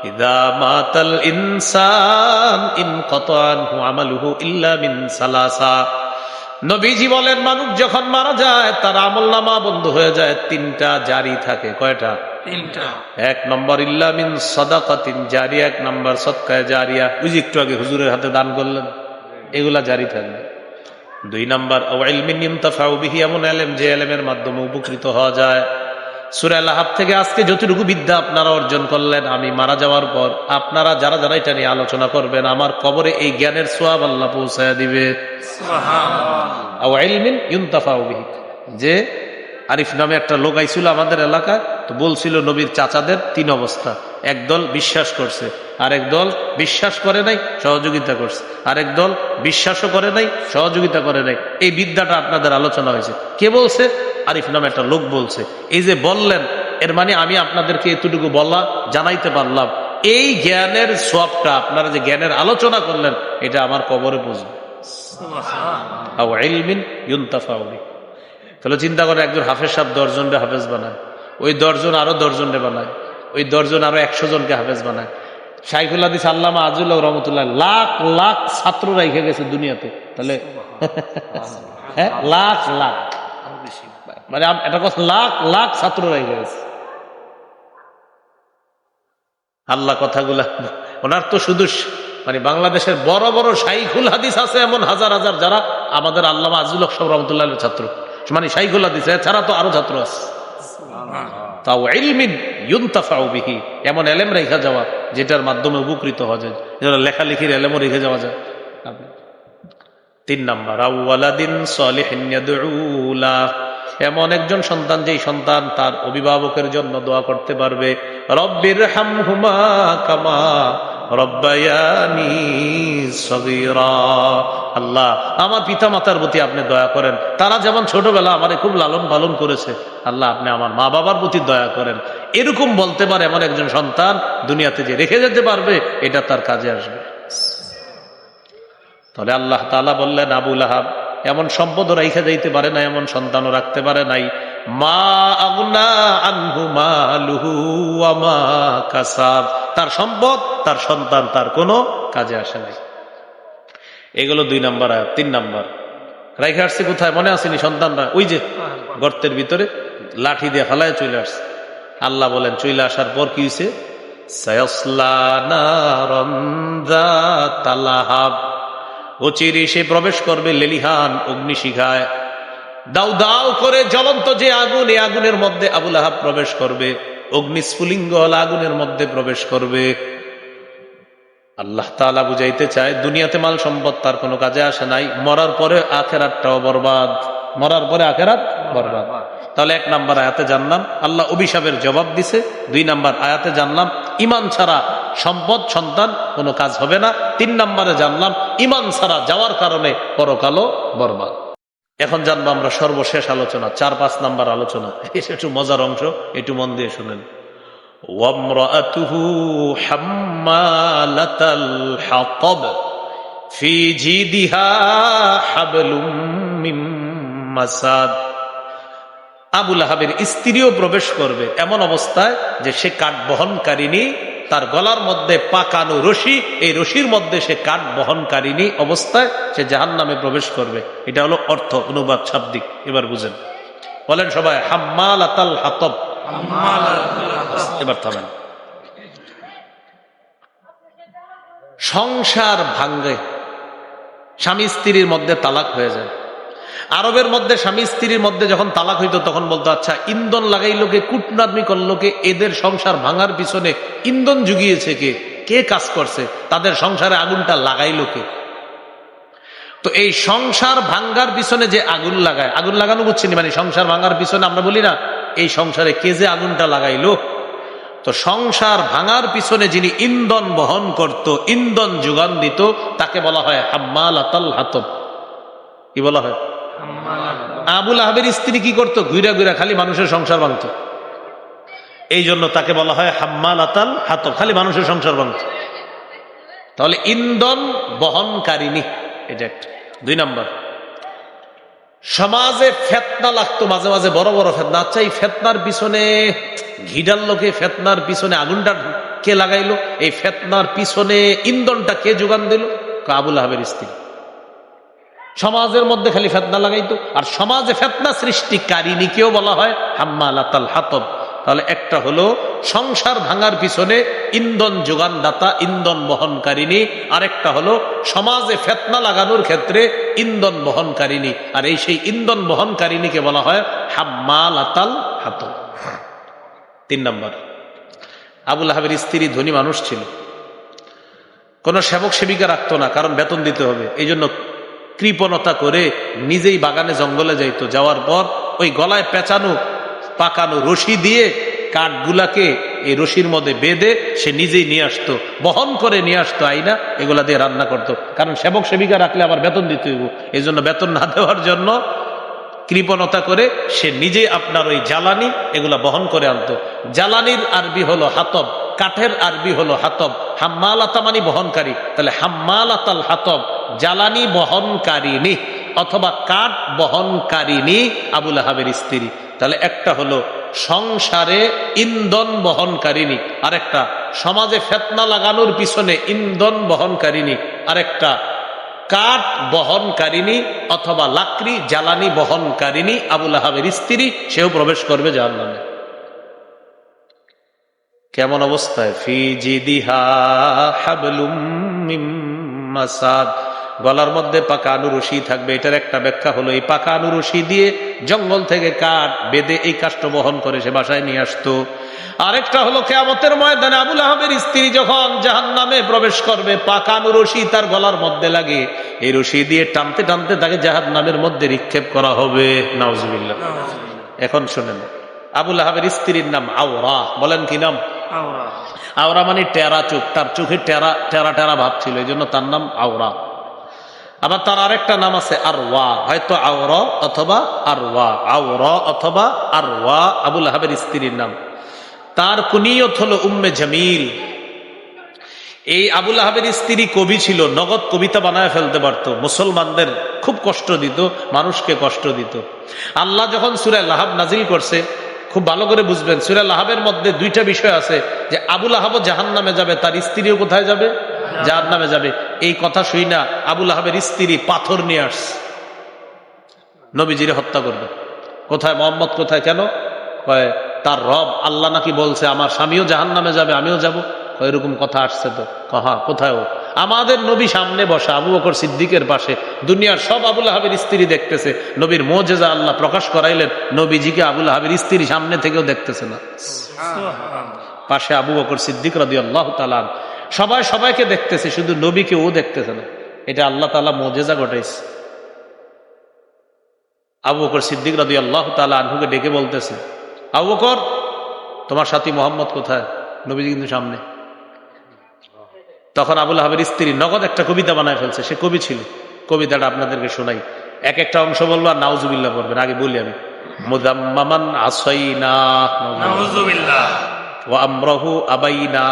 ইযা মাতাল ইনসান ইনকাতা আনহু আমালুহু ইল্লা মিন সালাসা। নবীজি বলেন, মানুষ যখন মারা যায় তার আমলনামা বন্ধ হয়ে যায়, তিনটা জারি থাকে। কয়টা? তিনটা। এক নম্বর ইল্লা মিন সাদাকাতিন জারিয়া, এক নম্বর সদকায়ে জারিয়া, ওই যে একটু আগে হুজুরের হাতে দান করলেন, এগুলা জারি থাকবে। দুই নম্বর আও ইলমিন ইনতাফাউ বিহি, এমন ইলম যে ইলমের মাধ্যমে উপকৃত হওয়া যায়। সূরা আল-আহব থেকে আজকে যতটুকু বিদ্যা আপনারা অর্জন করলেন, আমি মারা যাওয়ার পর আপনারা যারা যারা এটা নিয়ে আলোচনা করবেন, আমার কবরে এই জ্ঞানের সওয়াব আল্লাহ পৌঁছায়া দিবে। সুবহানাল্লাহ। আও ইলমিন ইনতাফাউ বিহি, যে আরিফ নামে একটা লোক আইছিল আমাদের এলাকায়, তো বলছিল নবীর চাচাদের তিন অবস্থা, একদল বিশ্বাস করছে, আরেক দল বিশ্বাস করে নাই, সহযোগিতা করছে, আরেক দল বিশ্বাসও করে নাই, সহযোগিতা করে নাই। এই বিদ্যাটা আপনাদের আলোচনা হয়েছে। কে বলছে? আরিফ নামে একটা লোক বলছে। এই যে বললেন, এর মানে আমি আপনাদেরকে এতটুকু বলা জানাইতে পারলাম, এই জ্ঞানের সওয়াবটা আপনারা যে জ্ঞানের আলোচনা করলেন, এটা আমার কবরে পৌঁছবে। আও ইলমিন ইনতাফাউ বিহি। তাহলে চিন্তা করে, একজন হাফেজ সাহেব 10 জনকে হাফেজ বানায়, ওই 10 জন আরো 10 জনকে বানায়, ওই 10 জন আরো 100 জনকে হাফেজ বানায়। শাইখুল হাদিস আল্লামা আজিজুল্লাহ রহমতুল্লাহ লাখ লাখ ছাত্র রেখে গেছে দুনিয়াতে। তাহলে হ্যাঁ, লাখ লাখ, মানে এটা কথা, লাখ লাখ ছাত্র রেখে গেছে। আল্লাহ কথাগুলা ওনার তো শুধু মানে বাংলাদেশের বড় বড় শাইখুল হাদিস আছে এমন হাজার হাজার, যারা আমাদের আল্লামা আজিজুল হক রহমতুল্লাহ ছাত্র, মানে শাইখুল হাদিস ছাড়া তো আরো ছাত্র আছে। তাও ইলমিন ইনতাফাউ বিহি, এমন এলেম রেখা যাওয়া যেটার মাধ্যমে উপকৃত হওয়া যায়, যেটা লেখালেখির এলেমও রেখে যাওয়া যায়। 3 নাম্বার আওয়ালাদিন সালিহিন ইয়াদউ লা, এমন একজন সন্তান যেই সন্তান তার অভিভাবকের জন্য দোয়া করতে পারবে। রব্বির হামহুমা কামা রব্বায়ানি সগীরা, আল্লাহ আমার পিতা মাতার প্রতি আপনি দয়া করেন, তারা যেমন ছোটবেলা আমারে খুব লালন পালন করেছে, আল্লাহ আপনি আমার মা বাবার প্রতি দয়া করেন। এরকম বলতে পারে এমন একজন সন্তান দুনিয়াতে যে রেখে যেতে পারবে, এটা তার কাজে আসবে। তাহলে আল্লাহ তাআলা বললেন, আবুল আহাব এমন সম্পদও রেখে যাইতে পারে না, এমন সন্তানও রাখতে পারে নাই। মা আগনা আনহু মালুহু ওয়া মা কাসাব, তার সম্পদ, তার সন্তান তার কোনো কাজে আসে নাই। এগুলো 2 নম্বর আয়াত। 3 নম্বর রাইখে আসছে কোথায় মনে আসেনি? সন্তানরা ওই যে গর্তের ভিতরে লাঠি দিয়ে ফালায় চলে আসছে। আল্লাহ বলেন চলে আসার পর কি হয়েছে? সায়াসলা নারান যাতা লাহাব, অচিরে সে প্রবেশ করবে লেলিহান অগ্নিশিখায়। দাউ দাউ করে জ্বলন্ত যে আগুন, এই আগুনের মধ্যে আবু লাহাব প্রবেশ করবে, অগ্নিস্ফুলিঙ্গ আগুনের মধ্যে প্রবেশ করবে। আল্লাহ তাআলা বুঝাইতে চায় দুনিয়াতে মাল সম্পদ তার কোনো কাজে আসে নাই, মরার পরে আখিরাতটাও বরবাদ, মরার পরে আখিরাত বরবাদ। তাহলে 1 নম্বর আয়াতে জানলাম আল্লাহ অভিশাপের জবাব দিছে। 2 নম্বর আয়াতে জানলাম ঈমান ছাড়া সম্পদ সন্তান কোনো কাজ হবে না। 3 নম্বরে জানলাম ঈমান ছাড়া যাওয়ার কারণে পরকালও বরবাদ। এখন জানবো আমরা সর্বশেষ আলোচনা, 4-5 নম্বর আলোচনা। একটু মজার অংশ, একটু মন দিয়ে শুনেন। ওয়ামরাআতুহু হাম্মালাতাল হাতাব ফি জিদিহা হাবলুম মিন মাসাদ। আবু লাহাবের স্ত্রীও প্রবেশ করবে এমন অবস্থায় যে সে কাঠ বহনকারিনী, তার গলার মধ্যে পাকানো রশি, এই রশির মধ্যে সে কাঠ বহনকারিনী অবস্থায় সে জাহান্নামে প্রবেশ করবে। এটা হলো অর্থ, অনুবাদ, শাব্দিক। এবার বুঝেন, বলেন সবাই হাম্মালাতাল হাতাব। এবার থামেন। সংসার ভাঙ্গে, স্বামী স্ত্রীর মধ্যে তালাক হয়ে যায়। আরবের মধ্যে স্বামী স্ত্রীর মধ্যে যখন তালাক হইতো তখন বলতো আচ্ছা ইন্ধন লাগাইলো কে, কূটনামি করলো কে, এদের সংসার ভাঙার পিছনে ইন্ধন জুগিয়েছে কে, কে কাজ করছে, তাদের সংসারে আগুনটা লাগাইলো কে। তো এই সংসার ভাঙ্গার পিছনে যে আগুন লাগায়, আগুন লাগানো বুঝছেন মানে সংসার ভাঙার পিছনে আমরা বলি না এই সংসারে কে যে আগুনটা লাগাইলো। তো সংসার ভাঙার পিছনে যিনি ইন্ধন বহন করত, ইন্ধন যোগান দিত, তাকে বলা হয় হাম্মালাতাল হাতাব। কি বলা হয়? আবু লাহাবের স্ত্রী কি করতো? ঘুরা ঘুরা খালি মানুষের সংসার ভাঙত, এই জন্য তাকে বলা হয় হাম্মালাতাল হাতাব, খালি মানুষের সংসার ভাঙত। তাহলে ইন্ধন বহনকারিনী, এটা একটা। 2 নম্বর, সমাজে ফেতনা লাগতো মাঝে মাঝে, বড় বড় ফেতনা। আচ্ছা এই ফেতনার পিছনে ঘিডার লোকে, ফেতনার পিছনে আগুনটা কে লাগাইলো, এই ফেতনার পিছনে ইন্ধনটা কে যোগান দিল? আবু লাহাবের স্ত্রী। সমাজের মধ্যে খালি ফেতনা লাগাইতো, আর সমাজে ফেতনা সৃষ্টিকারিনী কেউ বলা হয় হাম্মালাতাল হাতাব। তাহলে একটা হলো সংসার ভাঙার পিছনে ইন্ধন যোগানদাতা, ইন্ধন বহনকারিনী, আরেকটা হলো সমাজে ফেতনা লাগানোর ক্ষেত্রে ইন্ধন বহনকারিনী, আর এই সেই ইন্ধন বহনকারিনীকে বলা হয় হাম্মালাতাল হাতাব। 3 নম্বর, আবু লাহাবের স্ত্রী ধনী মানুষ ছিল, কোন সেবক সেবিকা রাখতো না, কারণ বেতন দিতে হবে। এই জন্য কৃপণতা করে নিজেই বাগানে জঙ্গলে যাইতো, যাওয়ার পর ওই গলায় পেঁচানো পাকানো রশি দিয়ে কাঠগুলাকে এই রশির মধ্যে বেঁধে সে নিজেই নিয়ে আসতো, বহন করে নিয়ে আসতো আইনা, এগুলা দিয়ে রান্না করতো। কারণ সেবক সেবিকা রাখলে আবার বেতন দিতে হইব, এই জন্য বেতন না দেওয়ার জন্য কৃপণতা করে সে নিজেই আপনার ওই জ্বালানি এগুলা বহন করে আনতো। জ্বালানির আরবি হলো হাতব, কাঠের আরবি হলো হাতব। হাম্মালাতা মানে বহনকারী, তাহলে হাম্মালাতাল হাতব জ্বালানি বহনকারিনী অথবা কাঠ বহনকারিনী আবু লাহাবের স্ত্রী। তাহলে একটা হলো সংসারে ইন্ধন বহনকারিনী, আরেকটা সমাজে ফেতনা লাগানোর পিছনে ইন্ধন বহনকারিনী, আরেকটা কাঠ বহনকারিনী অথবা লাকড়ি জ্বালানি বহনকারিনী আবু লাহাবের স্ত্রী, সেও প্রবেশ করবে জাহান্নামে। কেমন অবস্থায়? ফি জিদিহা হাবলুম মিন মাসাদ, গলার মধ্যে পাকানো রশি থাকবে। এটার একটা ব্যাখ্যা হলো এই পাকানো রশি দিয়ে জঙ্গল থেকে কাঠ বেঁধে এই কাষ্ঠ বহন করে সে বাসায় নিয়ে আসতো। আরেকটা হলো কিয়ামতের ময়দানে আবু লাহাবের স্ত্রী যখন জাহান্নামে প্রবেশ করবে, পাকানো রশি তার গলার মধ্যে লাগে, এই রশি দিয়ে টানতে টানতে তাকে জাহান্নামের মধ্যে নিক্ষেপ করা হবে। নাউজুবিল্লাহ। এখন শুনেন, আবু লাহাবের স্ত্রীর নাম আওরা। বলেন কি নাম? আওরা মানে টেরা চোখ, তার চোখে টেরা টেরা টেরা ভাব ছিল, এই জন্য তার নাম আওরা। আবার তার আরেকটা নাম আছে আরওয়া, হয়তো আওরা অথবা আরওয়া, আওরা অথবা আরওয়া আবু লাহাবের স্ত্রীর নাম। তার কুনিয়ত হলো উম্মে জামিল। এই আবুল আহাবের স্ত্রী কবি ছিল, নগদ কবিতা বানায় ফেলতে পারতো, মুসলমানদের খুব কষ্ট দিত, মানুষকে কষ্ট দিত। আল্লাহ যখন সূরা লাহাব নাজিল করছে, খুব ভালো করে বুঝবেন, সূরা লাহাবের মধ্যে দুইটা বিষয় আছে, যে আবুল আহাবও জাহান্নামে যাবে, তার স্ত্রীও কোথায় যাবে? জাহান্নামে যাবে। এই কথা শুই না আবুল আহাবের স্ত্রী পাথর নিয়ে আসছে, নবীজিরে হত্যা করবে। কোথায় মোহাম্মদ, কোথায়? কেন? কয় তার রব আল্লাহ নাকি বলছে আমার স্বামীও জাহান্নামে যাবে, আমিও যাব। এরকম কথা আসছে তো? হ্যাঁ, কোথায়? আমাদের নবী সামনে বসা, আবু বকর সিদ্দিকের পাশে, দুনিয়ার সব আবুল আহাবের স্ত্রী দেখতেছে, নবীর মুজিজা আল্লাহ প্রকাশ করাইলেন, নবীজিকে আবুল আহাবের স্ত্রী সামনে থেকেও দেখতেছে না, পাশে আবু বকর সিদ্দিক রাদিয়াল্লাহু তাআলা। সবাই সবাইকে দেখতেছে, শুধু নবীকে ও দেখতেছে না। এটা আল্লাহ তাআলা মুজিজা ঘটাইছে। আবু বকর সিদ্দিক রাদিয়াল্লাহু তাআলা আনহুকে ডেকে বলতেছে, আবু বকর, তোমার সাথী মোহাম্মদ কোথায়? নবীজি কিন্তু সামনে। তখন আবুল আহাবের স্ত্রী নগদ একটা কবিতা বানায় ফেলছে, সে কবি ছিল। কবিতাটা আপনাদেরকে শোনাই, এক একটা অংশ বলবো আর নাউজুবিল্লাহ পড়বেন। আগে বলি আমি, মুদাম্মামান আসাইনা নাউজুবিল্লাহ ওয়া আমরাহু আবাইনা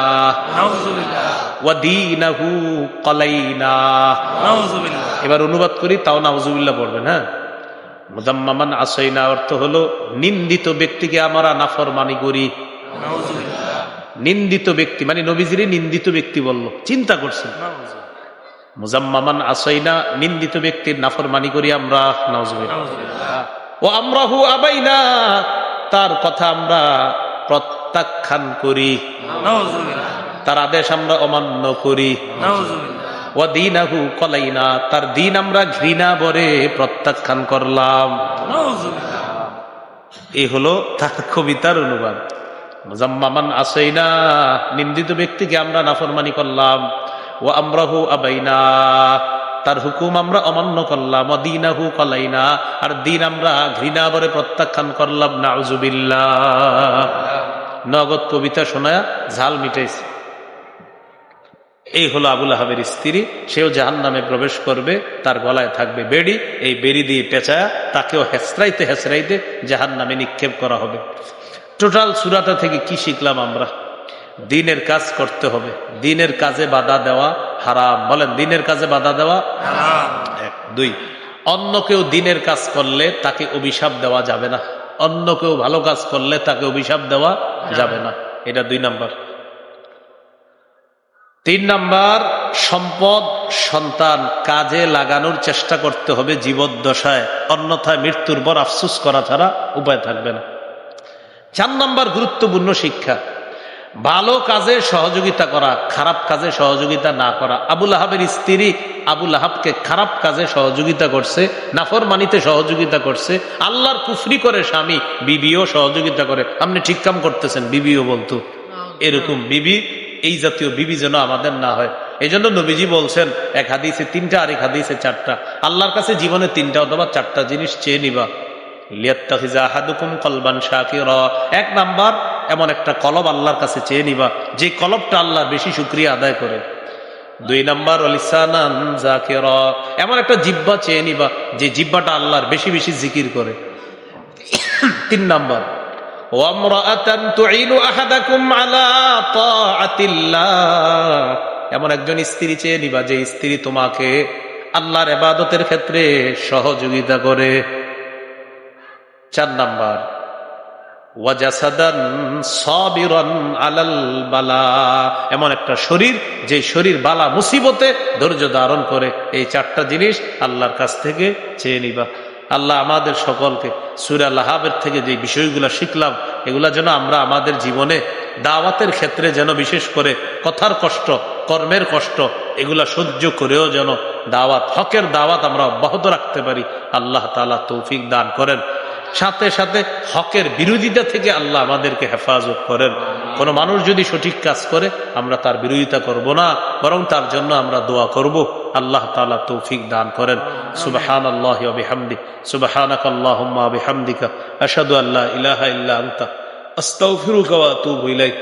নাউজুবিল্লাহ ওয়া দীনাহু ক্বালাইনা নাউজুবিল্লাহ। এবার অনুবাদ করি, তাও নাউজুবিল্লাহ পড়বেন। হ্যাঁ, মুদাম্মামান আসাইনা অর্থ হলো নিন্দিত ব্যক্তিকে আমরা নাফরমানি করি। নিন্দিত ব্যক্তি মানে নবীজিরে নিন্দিত ব্যক্তি বলল, চিন্তা করছেন। মুজাম্মামান আসাইনা, নিন্দিত ব্যক্তির নাফরমানি করি আমরা। নাউজুবিল্লাহ। ও আমরাহু আবাইনা, তার কথা আমরা প্রত্যাখ্যান করি, তার আদেশ আমরা অমান্য করি। ওয়া দীনাহু ক্বালাইনা, তার দিন আমরা ঘৃণা ভরে প্রত্যাখ্যান করলাম। এই হলো তার কবিতার অনুবাদ। মুজাম্মামান আসাইনা, নিন্দিত ব্যক্তিকে আমরা নাফরমানি করলাম। ওয়া আমরাহু আবাইনা, তার হুকুম আমরা অমান্য করলাম। ওয়া দীনাহু ক্বালাইনা, আর দিন আমরা ঘৃণা ভরে প্রত্যাখ্যান করলাম। নাউজুবিল্লাহ। নগদ কবিতা শোনায়া ঝাল মিটাইছে। এই হলো আবুল আহাবের স্ত্রী, সেও জাহান্নামে প্রবেশ করবে, তার গলায় থাকবে বেড়ি, এই বেড়ি দিয়ে পেঁচায়া তাকেও হেসরাইতে হেসরাইতে জাহান্নামে নিক্ষেপ করা হবে। টোটাল সূরাটা থেকে কি শিখলাম আমরা? দ্বীনের কাজ করতে হবে, দ্বীনের কাজে বাধা দেওয়া হারাম। বলেন, দ্বীনের কাজে বাধা দেওয়া হারাম। 1 2, অন্য কেউ দ্বীনের কাজ করলে তাকে অভিশাপ দেওয়া যাবে না। অন্য কেউ ভালো কাজ করলে তাকে অভিশাপ দেওয়া যাবে না, এটা 2 নাম্বার। 3 নাম্বার, সম্পদ সন্তান কাজে লাগানোর চেষ্টা করতে হবে জীবদ্দশায়, অন্যথায় মৃত্যুর পর আফসোস করা ছাড়া উপায় থাকবে না। 4 নাম্বার গুরুত্বপূর্ণ শিক্ষা, ভালো কাজে সহযোগিতা করা, খারাপ কাজে সহযোগিতা না করা। আবুল আহাবের স্ত্রী আবুল আহাবকে খারাপ কাজে সহযোগিতা করছে, নাফরমানিতে সহযোগিতা করছে, আল্লাহর কুফরি করে স্বামী, বিবিও সহযোগিতা করে। আপনি ঠিক কাম করতেছেন, বিবিও বলতো। এরকম বিবি, এই জাতীয় বিবি যেন আমাদের না হয়। এই জন্য নবীজি বলছেন, এক হাদিসে 3টা, আরেক হাদিসে 4টা। আল্লাহর কাছে জীবনে 3টা অথবা 4টা জিনিস চেয়ে নিবা। লিয়াত্তাখিযা আহাদুকুম কলবান শাকিরা, 1 নাম্বার, এমন একটা কলব আল্লাহর কাছে চেয়ে নিবা যে কলবটা আল্লাহর বেশি শুকরিয়া আদায় করে। 2 নাম্বার, লিসানান যাকিরা, এমন একটা জিহ্বা চেয়ে নিবা যে জিহ্বাটা আল্লাহর বেশি বেশি জিকির করে। 3 নাম্বার, ওয়া আমরাআতান তুঈনু আহাদাকুম আলা তাআতিল্লাহ, এমন একজন স্ত্রী চেয়ে নিবা যে স্ত্রী তোমাকে আল্লাহর ইবাদতের ক্ষেত্রে সহযোগিতা করে। 4 নাম্বার, ওয়াজাসাদান সাবিরান আলাল বালা, এমন একটা শরীর যে শরীর বালা মুসিবতে ধৈর্য ধারণ করে। এই 4টা জিনিস আল্লাহর কাছ থেকে চেয়ে নিবা। আল্লাহ আমাদের সকলকে সূরা লাহাবের থেকে যে বিষয়গুলো শিখলাম, এগুলা যেন আমরা আমাদের জীবনে দাওয়াতের ক্ষেত্রে যেন বিশেষ করে কথার কষ্ট, কর্মের কষ্ট, এগুলা সহ্য করেও যেন দাওয়াত, হকের দাওয়াত আমরা অব্যাহত রাখতে পারি। আল্লাহ তাআলা তৌফিক দান করেন। সাথে সাথে হকের বিরোধিতা থেকে আল্লাহ আমাদেরকে হেফাজত করেন। কোনো মানুষ যদি সঠিক কাজ করে আমরা তার বিরোধিতা করব না, বরং তার জন্য আমরা দোয়া করব। আল্লাহ তাআলা তৌফিক দান করেন। সুবহানাল্লাহি ওয়া বিহামদিহি, সুবহানাকাল্লাহুম্মা ওয়া বিহামদিকা, আশহাদু আল্লা ইলাহা ইল্লা আনতা, আস্তাগফিরুকা ওয়া আতুবু ইলাইক।